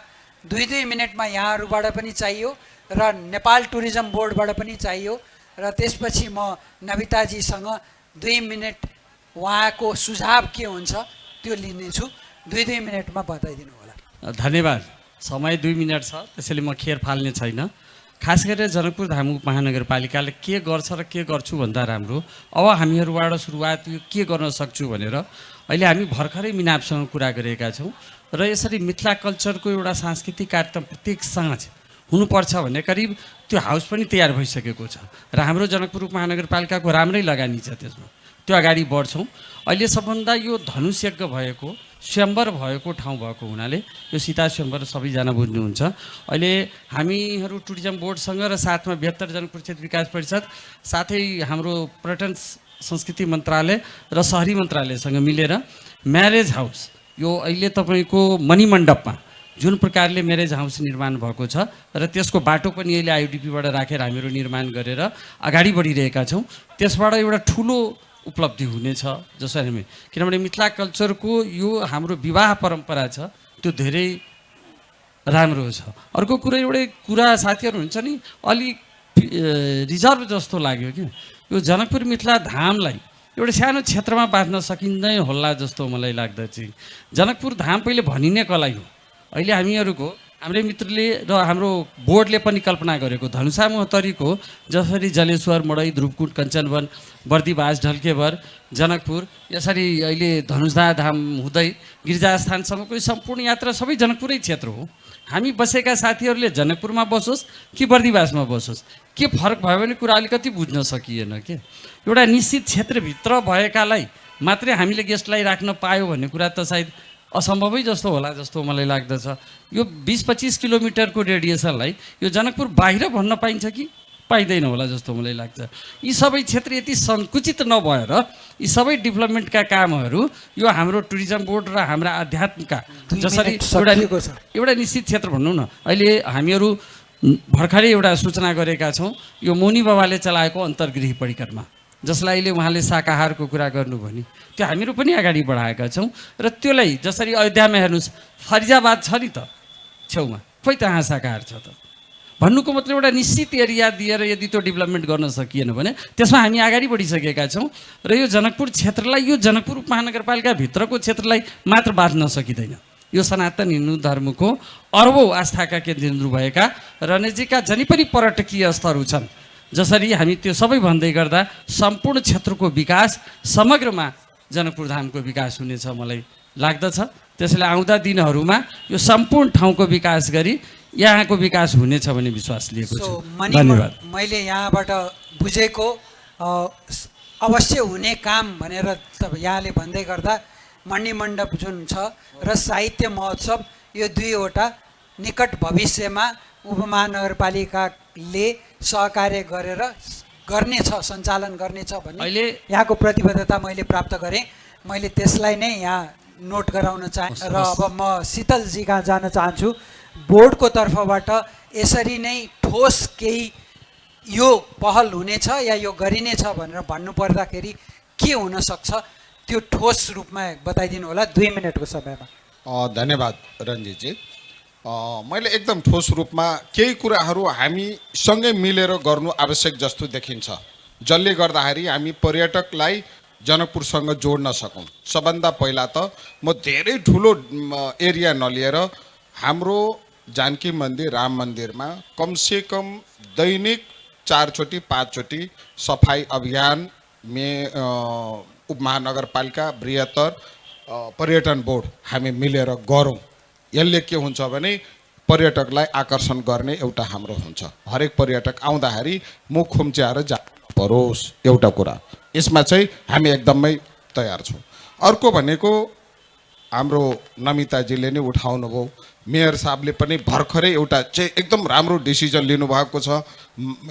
2 मिनटमा यहाँहरूबाट पनि चाहियो र नेपाल टुरिज्म बोर्डबाट पनि चाहियो, र त्यसपछि म नविताजीसँग 2 मिनट उहाँको सुझाव के हुन्छ त्यो लिनेछु। 2 मिनटमा बताइदिनु होला। धन्यवाद। समय 2 मिनट छ, त्यसैले म खेर फाल्ने छैन। खास गरेर जनकपुर धाम महानगरपालिकाले के गर्छ र के गर्छु भन्दा राम्रो अब हामीहरूबाट सुरुवात यो के गर्न सक्छु भनेर अहिले हामी भर्खरै मिनापसँग कुरा गरेका छौँ र यसरी मिथिला कल्चरको एउटा सांस्कृतिक कार्यक्रम प्रत्येक साँझ हुनुपर्छ भन्ने करिब त्यो हाउस पनि तयार भइसकेको छ र हाम्रो जनकपुर महानगरपालिकाको राम्रै लगानी छ त्यसमा त्यो अगाडि बढ्छौँ। अहिले सबभन्दा यो धनुष यज्ञ भएको स्वयम्वर भएको ठाउँ भएको हुनाले यो सीता स्वयम्वर सबैजना बुझ्नुहुन्छ। अहिले हामीहरू टुरिज्म बोर्डसँग र साथमा 72 जनकपुर क्षेत्र विकास परिषद साथै हाम्रो पर्यटन संस्कृति मन्त्रालय र शहरी मन्त्रालयसँग मिलेर म्यारेज हाउस यो अहिले तपाईँको मणिमण्डपमा जुन प्रकारले म्यारेज हाउस निर्माण भएको छ र त्यसको बाटो पनि अहिले आइयुडिपीबाट राखेर हामीहरू निर्माण गरेर अगाडि बढिरहेका छौँ। त्यसबाट एउटा ठुलो उपलब्धि हुनेछ जसरी हामी, किनभने मिथिला कल्चरको यो हाम्रो विवाह परम्परा छ त्यो धेरै राम्रो छ। अर्को एउटा कुरा साथीहरू हुन्छ नि अलिक रिजर्भ जस्तो लाग्यो कि यो जनकपुर मिथिला धामलाई एउटा सानो क्षेत्रमा बाँध्न सकिँदै होला जस्तो मलाई लाग्दछ। जनकपुर धाम पहिले भनिने कला हो, अहिले हामीहरूको हाम्रै मित्रले र हाम्रो बोर्डले पनि कल्पना गरेको धनुषा मोहतरीको जसरी जलेश्वर मडै ध्रुवकुट कञ्चनवन बर्दिवास ढल्केवर जनकपुर यसरी अहिले धनुषा धाम हुँदै गिरिजास्थानसम्मको सम्पूर्ण यात्रा सबै जनकपुरै क्षेत्र हो। हामी बसेका साथीहरूले जनकपुरमा बसोस् कि बर्दिवासमा बसोस् के फरक भयो भने कुरा अलिकति बुझ्न सकिएन के। एउटा निश्चित क्षेत्रभित्र भएकालाई मात्रै हामीले गेस्टलाई राख्न पायो भन्ने कुरा त सायद असम्भवै जस्तो होला जस्तो मलाई लाग्दछ। यो 20-25 किलोमिटरको रेडिएसनलाई यो जनकपुर बाहिर भन्न पाइन्छ कि पाइँदैन होला जस्तो मलाई लाग्छ। यी सबै क्षेत्र यति सङ्कुचित नभएर यी सबै डेभलपमेन्टका कामहरू यो हाम्रो टुरिज्म बोर्ड र हाम्रा आध्यात्मका जसरी एउटा निश्चित क्षेत्र भनौँ न, अहिले हामीहरू भर्खरै एउटा सूचना गरेका छौँ यो मौनी बाबाले चलाएको अन्तर्गृह परिक्रमा जसलाई अहिले उहाँले शाकाहारको कुरा गर्नुभयो नि त्यो हामीहरू पनि अगाडि बढाएका छौँ र त्यसलाई जसरी अयोध्यामा हेर्नुहोस् फरिजाबाद छ नि त छेउमा खोइ त्यहाँ शाकाहार छ त भन्नुको मतलब एउटा निश्चित एरिया दिएर यदि त्यो डेभलपमेन्ट गर्न सकिएन भने त्यसमा हामी अगाडि बढिसकेका छौँ र यो जनकपुर क्षेत्रलाई यो जनकपुर महानगरपालिकाभित्रको क्षेत्रलाई मात्र बाँध्न सकिँदैन। यो सनातन हिन्दू धर्मको अर्बौँ आस्थाका केन्द्रबिन्दु भएका र नजिकका जति पनि पर्यटकीय स्थलहरू छन् जसरी हामी त्यो सबै भन्दै गर्दा सम्पूर्ण क्षेत्रको विकास समग्रमा जनकपुर धामको विकास हुनेछ मलाई लाग्दछ। त्यसैले आउँदा दिनहरूमा यो सम्पूर्ण ठाउँको विकास गरी यहाँको विकास हुनेछ भन्ने विश्वास लिएको छु। धन्यवाद। मैले यहाँबाट बुझेको अवश्य हुने काम भनेर यहाँले भन्दै गर्दा मणिमण्डप जुन छ र साहित्य महोत्सव यो दुईवटा निकट भविष्यमा उपमहानगरपालिकाले सहकार्य गरेर गर्नेछ सञ्चालन गर्नेछ भन्ने अहिले यहाँको प्रतिबद्धता मैले प्राप्त गरेँ। मैले त्यसलाई नै यहाँ नोट गराउन चाहे र अब म शीतलजी कहाँ जान चाहन्छु। बोर्डको तर्फबाट यसरी नै ठोस केही यो पहल हुनेछ या यो गरिनेछ भनेर भन्नुपर्दाखेरि के हुनसक्छ त्यो ठोस रूपमा बताइदिनु होला 2 मिनटको समयमा। धन्यवाद रञ्जितजी। मैले एकदम ठोस रूपमा केही कुराहरू हामी सँगै मिलेर गर्नु आवश्यक जस्तो देखिन्छ जसले गर्दाखेरि हामी पर्यटकलाई जनकपुरसँग जोड्न सकौँ। सबभन्दा पहिला त म धेरै ठुलो एरिया नलिएर हाम्रो जानकी मन्दिर राम मन्दिरमा कमसेकम दैनिक 4 चोटि 5 चोटि सफाई अभियान उपमहानगरपालिका बृहत्तर पर्यटन बोर्ड हामी मिलेर गरौँ। यसले के हुन्छ भने पर्यटकलाई आकर्षण गर्ने एउटा हाम्रो हुन्छ। हरेक पर्यटक आउँदाखेरि मुख खुम्च्याएर जानु परोस् एउटा कुरा, यसमा चाहिँ हामी एकदमै तयार छौँ। अर्को भनेको हाम्रो नमिताजीले नै उठाउनु भयो, मेयर साहबले पनि भर्खरै एउटा चाहिँ एकदम राम्रो डिसिजन लिनुभएको छ।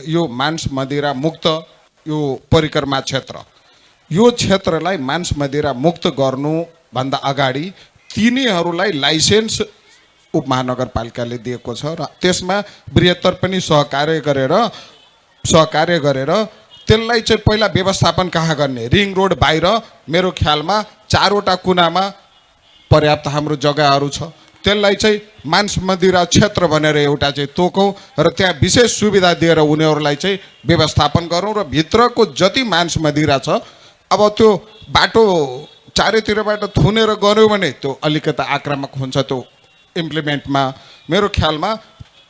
यो मांस मदिरा मुक्त यो परिक्रमा क्षेत्र, यो क्षेत्रलाई मांस मदिरा मुक्त गर्नुभन्दा अगाडि तिनीहरूलाई लाइसेन्स उपमहानगरपालिकाले दिएको छ र त्यसमा बृहत्तर पनि सहकार्य गरेर त्यसलाई चाहिँ पहिला व्यवस्थापन कहाँ गर्ने, रिङ रोड बाहिर मेरो ख्यालमा 4वटा कुनामा पर्याप्त हाम्रो जग्गाहरू छ, त्यसलाई चाहिँ मांस मदिरा क्षेत्र भनेर एउटा चाहिँ तोकौँ र त्यहाँ विशेष सुविधा दिएर उनीहरूलाई चाहिँ व्यवस्थापन गरौँ र भित्रको जति मांस मदिरा छ अब त्यो बाटो चारैतिरबाट थुनेर गऱ्यो भने त्यो अलिकति आक्रामक हुन्छ त्यो इम्प्लिमेन्टमा। मेरो ख्यालमा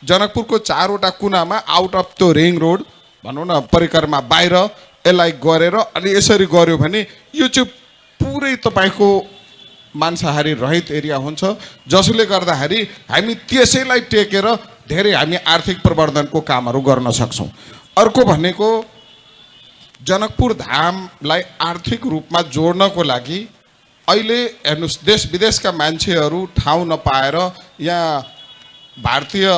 जनकपुरको 4वटा कुनामा आउट अफ त्यो रिङ रोड भनौँ न परिक्रमा बाहिर यसलाई गरेर अनि यसरी गर्यो भने यो चाहिँ पुरै तपाईँको मांसाहारी रहित एरिया हुन्छ, जसले गर्दाखेरि हामी त्यसैलाई टेकेर धेरै हामी आर्थिक प्रवर्धनको कामहरू गर्न सक्छौँ। अर्को भनेको जनकपुर धामलाई आर्थिक रूपमा जोड्नको लागि अहिले हेर्नुहोस् देश विदेशका मान्छेहरू ठाउँ नपाएर यहाँ भारतीय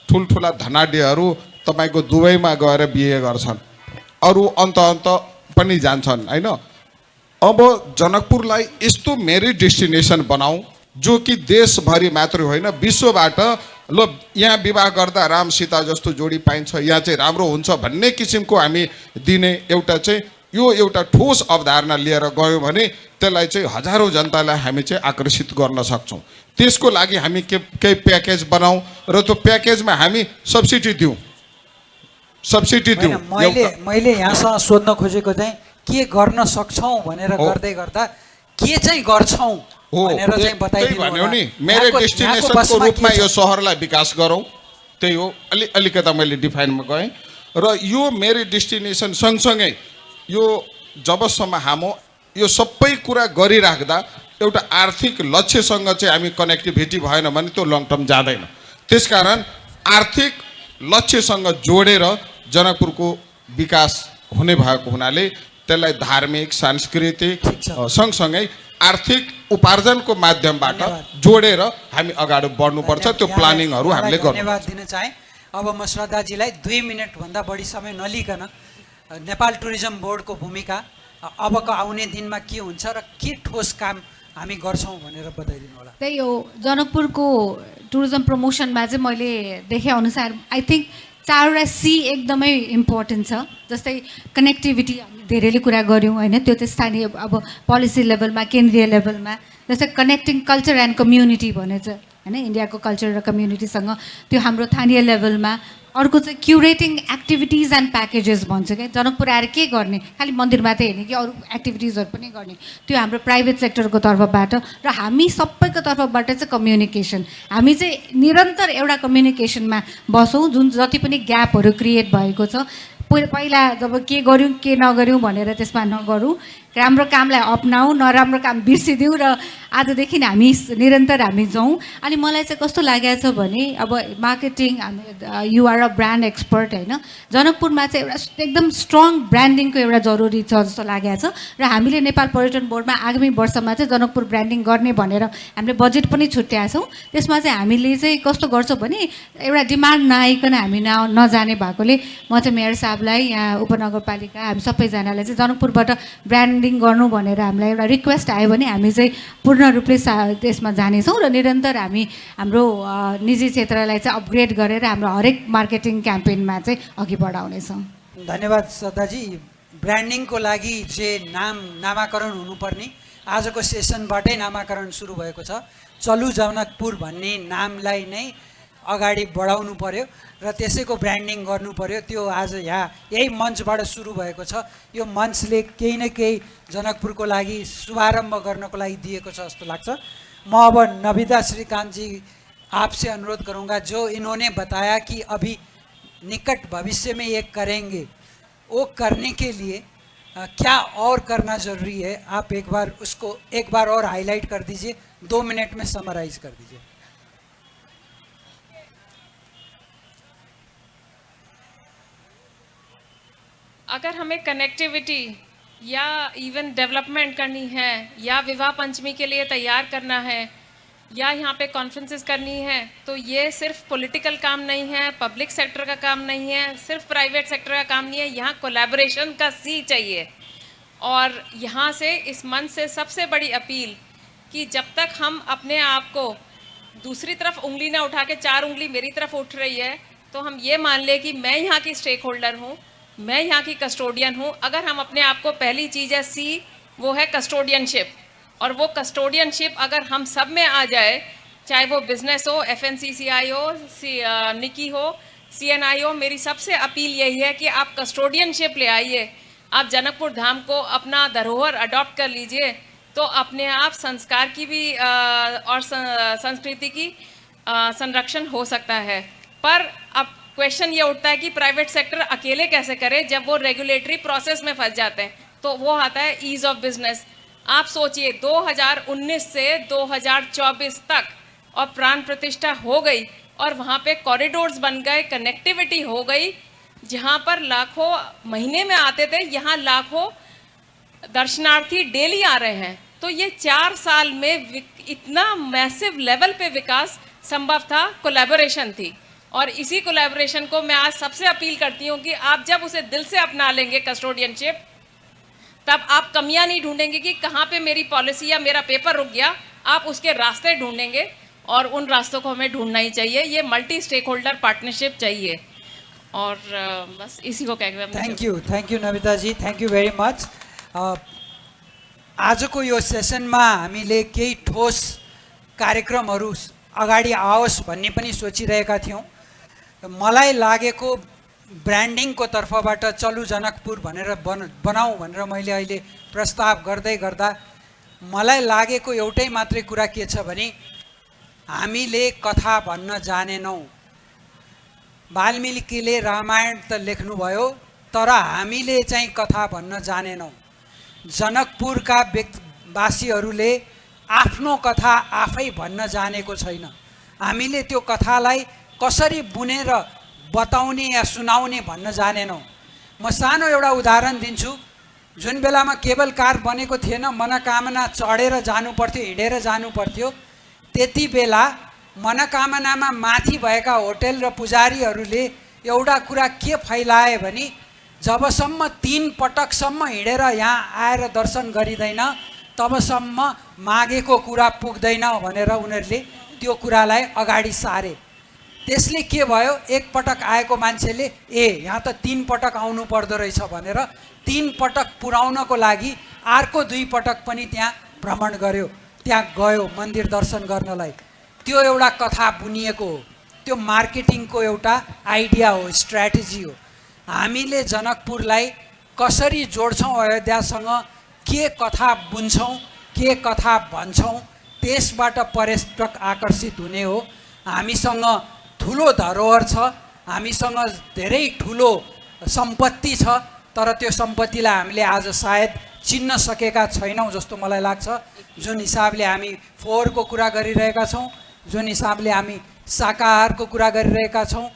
ठुल्ठुला धनाढ्यहरू तपाईँको दुबईमा गएर बिहे गर्छन्, अरू अन्त पनि जान्छन् होइन। अब जनकपुरलाई यस्तो मेरिट डेस्टिनेसन बनाऊ जो कि देशभरि मात्रै होइन विश्वबाट ल यहाँ विवाह गर्दा राम सीता जस्तो जोडी पाइन्छ, यहाँ चाहिँ राम्रो हुन्छ भन्ने किसिमको हामी दिने एउटा चाहिँ यो एउटा ठोस अवधारणा लिएर गयौँ भने त्यसलाई चाहिँ हजारौँ जनतालाई हामी चाहिँ आकर्षित गर्न सक्छौँ। त्यसको लागि हामी केही प्याकेज बनाऊ र त्यो प्याकेजमा हामी सब्सिडी दिउँ। मैले यहाँसँग सोध्न खोजेको चाहिँ के गर्न सक्छौँ भनेर गर्दै गर्दा के चाहिँ गर्छौँ भनेर चाहिँ बताइदिनु भन्यो नि। मेरै डेस्टिनेसनको रूपमा यो सहरलाई विकास गरौँ, त्यही हो। अलिकता मैले डिफाइनमा गएँ र यो मेरै डेस्टिनेसन सँगसँगै यो जबसम्म हाम्रो यो सबै कुरा गरिराख्दा एउटा आर्थिक लक्ष्यसँग चाहिँ हामी कनेक्टिभिटी भएन भने त्यो लङ टर्म जाँदैन। त्यसकारण आर्थिक लक्ष्यसँग जोडेर जनकपुरको विकास हुने भएको हुनाले त्यसलाई धार्मिक सांस्कृतिक सँगसँगै आर्थिक उपार्जनको माध्यमबाट जोडेर हामी अगाडि बढ्नुपर्छ। त्यो प्लानिङहरू हामीले गर्नु। धन्यवाद दिन चाहे। अब म श्रद्धाजीलाई 2 मिनटभन्दा बढी समय नलिकन नेपाल टुरिज्म बोर्डको भूमिका अबको आउने दिनमा के हुन्छ र के ठोस काम हामी गर्छौँ भनेर बताइदिनु होला। त्यही हो, जनकपुरको टुरिज्म प्रमोसनमा चाहिँ मैले देखेअनुसार आई थिङ्क 4वटा सी एकदमै इम्पोर्टेन्ट छ। जस्तै कनेक्टिभिटी हामी धेरैले कुरा गऱ्यौँ होइन, त्यो चाहिँ स्थानीय अब पोलिसी लेभलमा केन्द्रीय लेभलमा। जस्तै कनेक्टिङ कल्चर एन्ड कम्युनिटी भने चाहिँ होइन, इन्डियाको कल्चर र कम्युनिटीसँग त्यो हाम्रो स्थानीय लेभलमा। अर्को चाहिँ क्युरेटिङ एक्टिभिटिज एन्ड प्याकेजेस भन्छ क्या, जनकपुर आएर के गर्ने, खालि मन्दिर मात्रै हेर्ने कि अरू एक्टिभिटिजहरू पनि गर्ने, त्यो हाम्रो प्राइभेट सेक्टरको तर्फबाट र हामी सबैको तर्फबाट चाहिँ कम्युनिकेसन। हामी चाहिँ निरन्तर एउटा कम्युनिकेसनमा बसौँ, जुन जति पनि ग्यापहरू क्रिएट भएको छ पहिला जब के गऱ्यौँ के नगऱ्यौँ भनेर त्यसमा नगरौँ, राम्रो कामलाई अपनाऊ, नराम्रो काम बिर्सिदिउँ र आजदेखि हामी निरन्तर हामी जाउँ। अनि मलाई चाहिँ कस्तो लागेको छ भने अब मार्केटिङ हामी युआर अ ब्रान्ड एक्सपर्ट होइन, जनकपुरमा चाहिँ एउटा एकदम स्ट्रङ ब्रान्डिङको एउटा जरुरी छ जस्तो लागेको छ र हामीले नेपाल पर्यटन बोर्डमा आगामी वर्षमा चाहिँ जनकपुर ब्रान्डिङ गर्ने भनेर हामीले बजेट पनि छुट्याएको छौँ। त्यसमा चाहिँ हामीले चाहिँ कस्तो गर्छौँ भने एउटा डिमान्ड नआइकन हामी नजाने भएकोले म चाहिँ मेयर साहबलाई यहाँ उपनगरपालिका हामी सबैजनालाई चाहिँ जनकपुरबाट ब्रान्डिङ गर्नु भनेर हामीलाई एउटा रिक्वेस्ट आयो भने हामी चाहिँ पूर्ण रूपले त्यसमा जानेछौँ र निरन्तर हामी हाम्रो निजी क्षेत्रलाई चाहिँ अपग्रेड गरेर हाम्रो हरेक मार्केटिङ क्याम्पेनमा चाहिँ अघि बढाउनेछौँ। धन्यवाद श्रद्धाजी। ब्रान्डिङको लागि जे नामाकरण हुनुपर्ने आजको सेसनबाटै नामाकरण सुरु भएको छ। चलु जनकपुर भन्ने नामलाई नै अगाडि बढाउनु पर्यो र त्यसैको ब्रान्डिङ गर्नु पर्यो। त्यो आज यहाँ यही मञ्चबाट सुरु भएको छ। यो मञ्चले केही न केही जनकपुरको लागि शुभारम्भ गर्नको लागि दिएको छ जस्तो लाग्छ। म अब नविदा श्रीकांत जी आपसे अनुरोध करूँगा, जो इन्होंने बताया कि अभी निकट भविष्य में ये करेंगे, वो करने के लिए क्या और करना ज़रूरी है, आप एक बार और हाईलाइट कर दीजिए, 2 मिनट में समराइज कर दीजिए। अगर हमें कनेक्टिविटी या इवन डेवलपमेंट करनी है या विवाह पंचमी के लिए तैयार करना है या यहाँ पे कॉन्फ्रेंसेस करनी है, तो ये सिर्फ पॉलिटिकल काम नहीं है, पब्लिक सेक्टर का काम नहीं है, सिर्फ प्राइवेट सेक्टर का काम नहीं है, यहाँ कोलैबोरेशन का सी चाहिए। और यहाँ से इस मंच से सबसे बड़ी अपील कि जब तक हम अपने आप को दूसरी तरफ उंगली ना उठा के 4 उंगली मेरी तरफ उठ रही है, तो हम ये मान ले कि मैं यहाँ की स्टेक होल्डर हूँ, मैं यहाँ की कस्टोडियन हूँ। अगर हम अपने आप को, पहली चीज़ है सी, वो है कस्टोडियनशिप, और वो कस्टोडियनशिप अगर हम सब में आ जाए, चाहे वो बिजनेस हो, FNCCI हो, निकी हो, CNI हो, मेरी सबसे अपील यही है कि आप कस्टोडियनशिप ले आइए, आप जनकपुर धाम को अपना धरोहर अडॉप्ट कर लीजिए, तो अपने आप संस्कार की भी और संस्कृति की संरक्षण हो सकता है। पर अब क्वेश्चन ये उठता है कि प्राइवेट सेक्टर अकेले कैसे करे जब वो रेगुलेटरी प्रोसेस में फंस जाते हैं। तो वो आता है ईज ऑफ बिजनेस। आप सोचिए 2019 से 2024 तक और प्राण प्रतिष्ठा हो गई और वहाँ पे कॉरिडोर्स बन गए, कनेक्टिविटी हो गई, जहाँ पर लाखों महीने में आते थे, यहाँ लाखों दर्शनार्थी डेली आ रहे हैं। तो ये 4 साल में इतना मैसिव लेवल पे विकास संभव था, कोलैबोरेशन थी। और इसी कोलैबोरेशन को मैं आज सबसे अपील करती हूँ कि आप जब उसे दिल से अपना लेंगे कस्टोडियनशिप, तब आप कमियां नहीं ढूंढेंगे कि कहाँ पे मेरी पॉलिसी या मेरा पेपर रुक गया। आप उसके रास्ते ढूंढेंगे और उन रास्तों को हमें ढूंढना ही चाहिए। ये मल्टी स्टेक होल्डर पार्टनरशिप चाहिए। और बस इसी को कह के thank you Namita ji, thank you very much. आजको यो सेसनमा हामीले केही ठोस कार्यक्रमहरू अगाडि आओस् भन्ने पनि सोचिरहेका थियौँ। मलाई लागेको ब्रान्डिङको तर्फबाट चलु जनकपुर भनेर बनाऊ भनेर मैले अहिले प्रस्ताव गर्दै गर्दा मलाई लागेको एउटै मात्रै कुरा के छ भने हामीले कथा भन्न जानेनौँ। वाल्मिकीले रामायण त लेख्नुभयो, तर हामीले चाहिँ कथा भन्न जानेनौँ। जनकपुरका वासीहरूले आफ्नो कथा आफै भन्न जानेको छैन। हामीले त्यो कथालाई कसरी बुनेर बताउने या सुनाउने भन्न जानेनौँ। म सानो एउटा उदाहरण दिन्छु। जुन बेलामा केबल कार बनेको थिएन, मनोकामना चढेर जानु पर्थ्यो, हिँडेर जानु पर्थ्यो, त्यति बेला मनोकामनामा माथि भएका होटल र पुजारीहरूले एउटा कुरा के फैलाए भने जबसम्म 3 पटकसम्म हिँडेर यहाँ आएर दर्शन गरिँदैन तबसम्म मागेको कुरा पुग्दैन भनेर उनीहरूले त्यो कुरालाई अगाडि सारे। त्यसले के भयो, एक पटक आएको मान्छेले यहाँ त 3 पटक आउनु पर्दो रहेछ भनेर 3 पटक पुर्याउनको लागि अर्को 2 पटक पनि त्यहाँ भ्रमण गर्यो, त्यहाँ गयो मन्दिर दर्शन गर्नलाई। त्यो एउटा कथा बुनिएको हो, त्यो मार्केटिङको एउटा आइडिया हो, स्ट्र्याटेजी हो। हामीले जनकपुरलाई कसरी जोड्छौँ अयोध्यासँग, के कथा बुन्छौँ, के कथा भन्छौँ, त्यसबाट पर्यटक आकर्षित हुने हो। हामीसँग ठुलो धरोहर छ, हामीसँग धेरै ठुलो सम्पत्ति छ, तर त्यो सम्पत्तिलाई हामीले आज सायद चिन्न सकेका छैनौँ जस्तो मलाई लाग्छ। जुन हिसाबले हामी फोहोरको कुरा गरिरहेका छौँ, जुन हिसाबले हामी शाकाहारको कुरा गरिरहेका छौँ।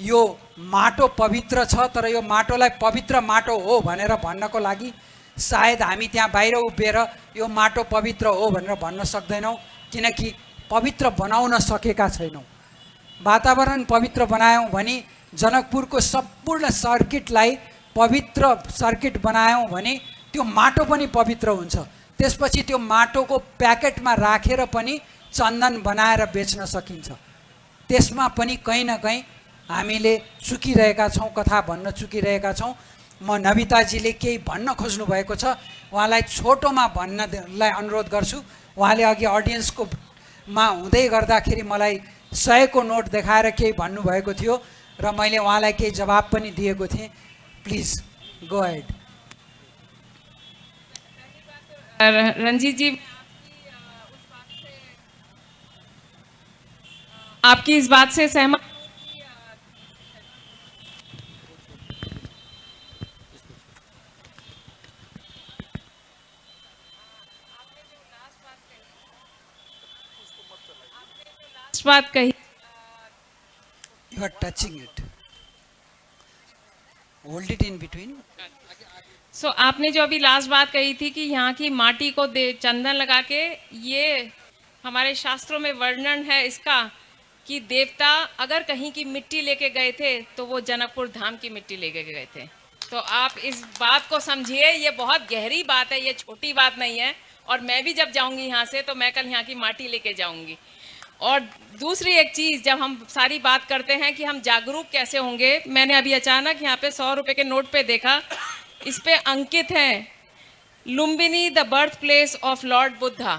यो माटो पवित्र छ, तर यो माटोलाई पवित्र माटो हो भनेर भन्नको लागि सायद हामी त्यहाँ बाहिर उभिएर यो माटो पवित्र हो भनेर भन्न सक्दैनौँ, किनकि पवित्र बनाउन सकेका छैनौँ। वातावरण पवित्र बनायौँ भने जनकपुरको सम्पूर्ण सर्किटलाई पवित्र सर्किट बनायौँ भने त्यो माटो पनि पवित्र हुन्छ। त्यसपछि त्यो माटोको प्याकेटमा राखेर पनि चन्दन बनाएर बेच्न सकिन्छ। त्यसमा पनि कहीँ न कहीँ हामीले चुकिरहेका छौँ, कथा भन्न चुकिरहेका छौँ। म नमिताजीले केही भन्न खोज्नु भएको छ, उहाँलाई छोटोमा भन्नलाई अनुरोध गर्छु। उहाँले अघि अडियन्सको मा हुँदै गर्दाखेरि मलाई 100 को नोट देखाएर केही भन्नुभएको थियो र मैले उहाँलाई केही जवाब पनि दिएको थिएँ। Please go ahead. Ranjit ji, आपकी इस बात से सहमत। बात कही, you are touching it, hold it in between. So आपने जो अभी लास्ट बात कही थी कि यहाँ की माटी को चंदन लगा के, ये हमारे शास्त्रों में वर्णन है इसका कि देवता अगर कहीं की मिट्टी लेके गए थे तो वो जनकपुर धाम की मिट्टी लेके गए थे। तो आप इस बात को समझिए, ये बहुत गहरी बात है, ये छोटी बात नहीं है। और मैं भी जब जाऊंगी यहाँ से तो मैं कल यहाँ की माटी लेके जाऊंगी। और दूसरी एक चीज़, जब हम सारी बात करते हैं कि हम जागरूक कैसे होंगे, मैंने अभी अचानक यहाँ पे 100 रुपये के नोट पे देखा, इस पे अंकित हैं Lumbini the birth place of Lord Buddha.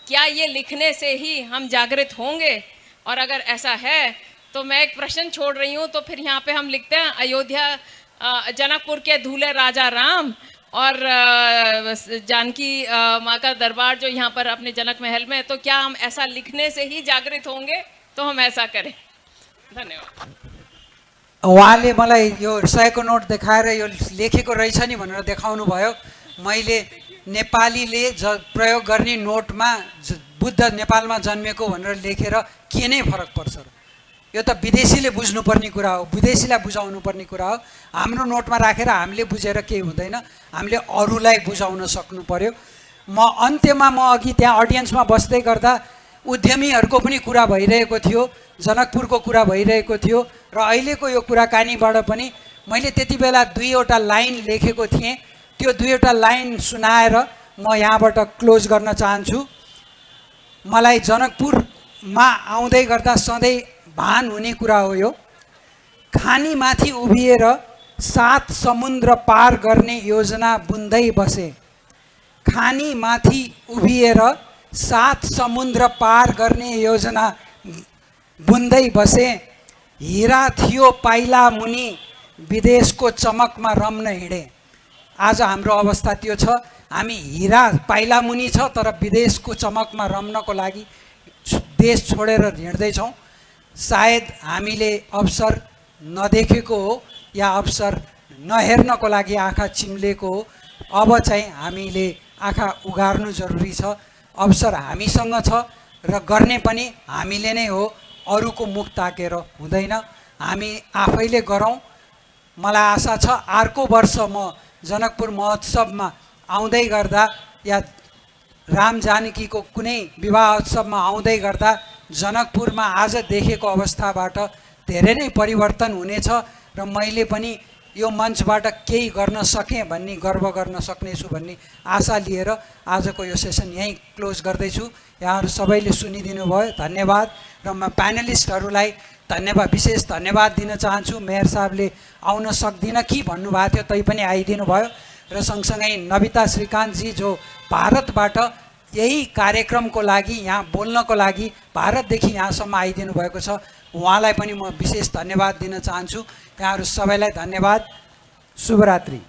क्या ये लिखने से ही हम जागृत होंगे? और अगर ऐसा है तो मैं एक प्रश्न छोड़ रही हूँ, तो फिर यहाँ पे हम लिखते हैं अयोध्या जनकपुर के धूले राजा राम और जानकी माँ का दरबार जो यहाँ पर अपने जनक महल में। तो क्या हम ऐसा लिखने से ही जागृत होंगे? तो हम ऐसा करें। धन्यवाद। उहाँले मलाई यो 100 को नोट देखाएर यो लेखेको रहेछ नि भनेर देखाउनु भयो। मैले नेपालीले प्रयोग गर्ने नोटमा बुद्ध नेपालमा जन्मेको भनेर लेखेर के नै फरक पर्छ र? यो त विदेशीले बुझ्नुपर्ने कुरा हो, विदेशीलाई बुझाउनु पर्ने कुरा हो। हाम्रो नोटमा राखेर हामीले बुझेर केही हुँदैन, हामीले अरूलाई बुझाउन सक्नु पर्यो। अन्त्यमा म अघि त्यहाँ अडियन्समा बस्दै गर्दा उद्यमीहरूको पनि कुरा भइरहेको थियो, जनकपुरको कुरा भइरहेको थियो र अहिलेको यो कुराकानीबाट पनि मैले त्यति बेला 2वटा लाइन लेखेको थिएँ। त्यो 2वटा लाइन सुनाएर म यहाँबाट क्लोज गर्न चाहन्छु। मलाई जनकपुरमा आउँदै गर्दा सधैँ भान हुने कुरा हो यो। खानीमाथि उभिएर 7 समुद्र पार गर्ने योजना बुन्दै बसे। खानीमाथि उभिएर 7 समुद्र पार गर्ने योजना बुन्दै बसे। हिरा थियो पाइला मुनि विदेशको चमकमा रम्न हिँडे। आज हाम्रो अवस्था त्यो छ, हामी हिरा पाइला मुनि छ तर विदेशको चमकमा रम्नको लागि देश छोडेर हिँड्दैछौँ। सायद हामीले अवसर नदेखेको हो या अवसर नहेर्नको लागि आँखा चिम्लेको हो। अब चाहिँ हामीले आँखा उघार्नु जरुरी छ। अवसर हामीसँग छ र गर्ने पनि हामीले नै हो, अरूको मुख ताकेर हुँदैन। हामी आफैले गरौँ। मलाई आशा छ अर्को वर्ष म जनकपुर महोत्सवमा आउँदै गर्दा या राम जानकीको कुनै विवाह उत्सवमा आउँदै गर्दा जनकपुरमा आज देखेको अवस्थाबाट धेरै नै परिवर्तन हुनेछ र मैले पनि यो मञ्चबाट केही गर्न सकेँ भन्ने गर्व गर्न सक्नेछु भन्ने आशा लिएर आजको यो सेसन यहीँ क्लोज गर्दैछु। यहाँहरू सबैले सुनिदिनु भयो, धन्यवाद। र म प्यानलिस्टहरूलाई धन्यवाद, विशेष धन्यवाद दिन चाहन्छु। मेयर साहबले आउन सक्दिनँ कि भन्नुभएको थियो, तैपनि आइदिनु भयो। र सँगसँगै नविता श्रीकान्तजी जो भारतबाट यही कार्यक्रमको लागि, यहाँ बोल्नको लागि भारतदेखि यहाँसम्म आइदिनु भएको छ, उहाँलाई पनि म विशेष धन्यवाद दिन चाहन्छु। यहाँहरू सबैलाई धन्यवाद। शुभरात्रि।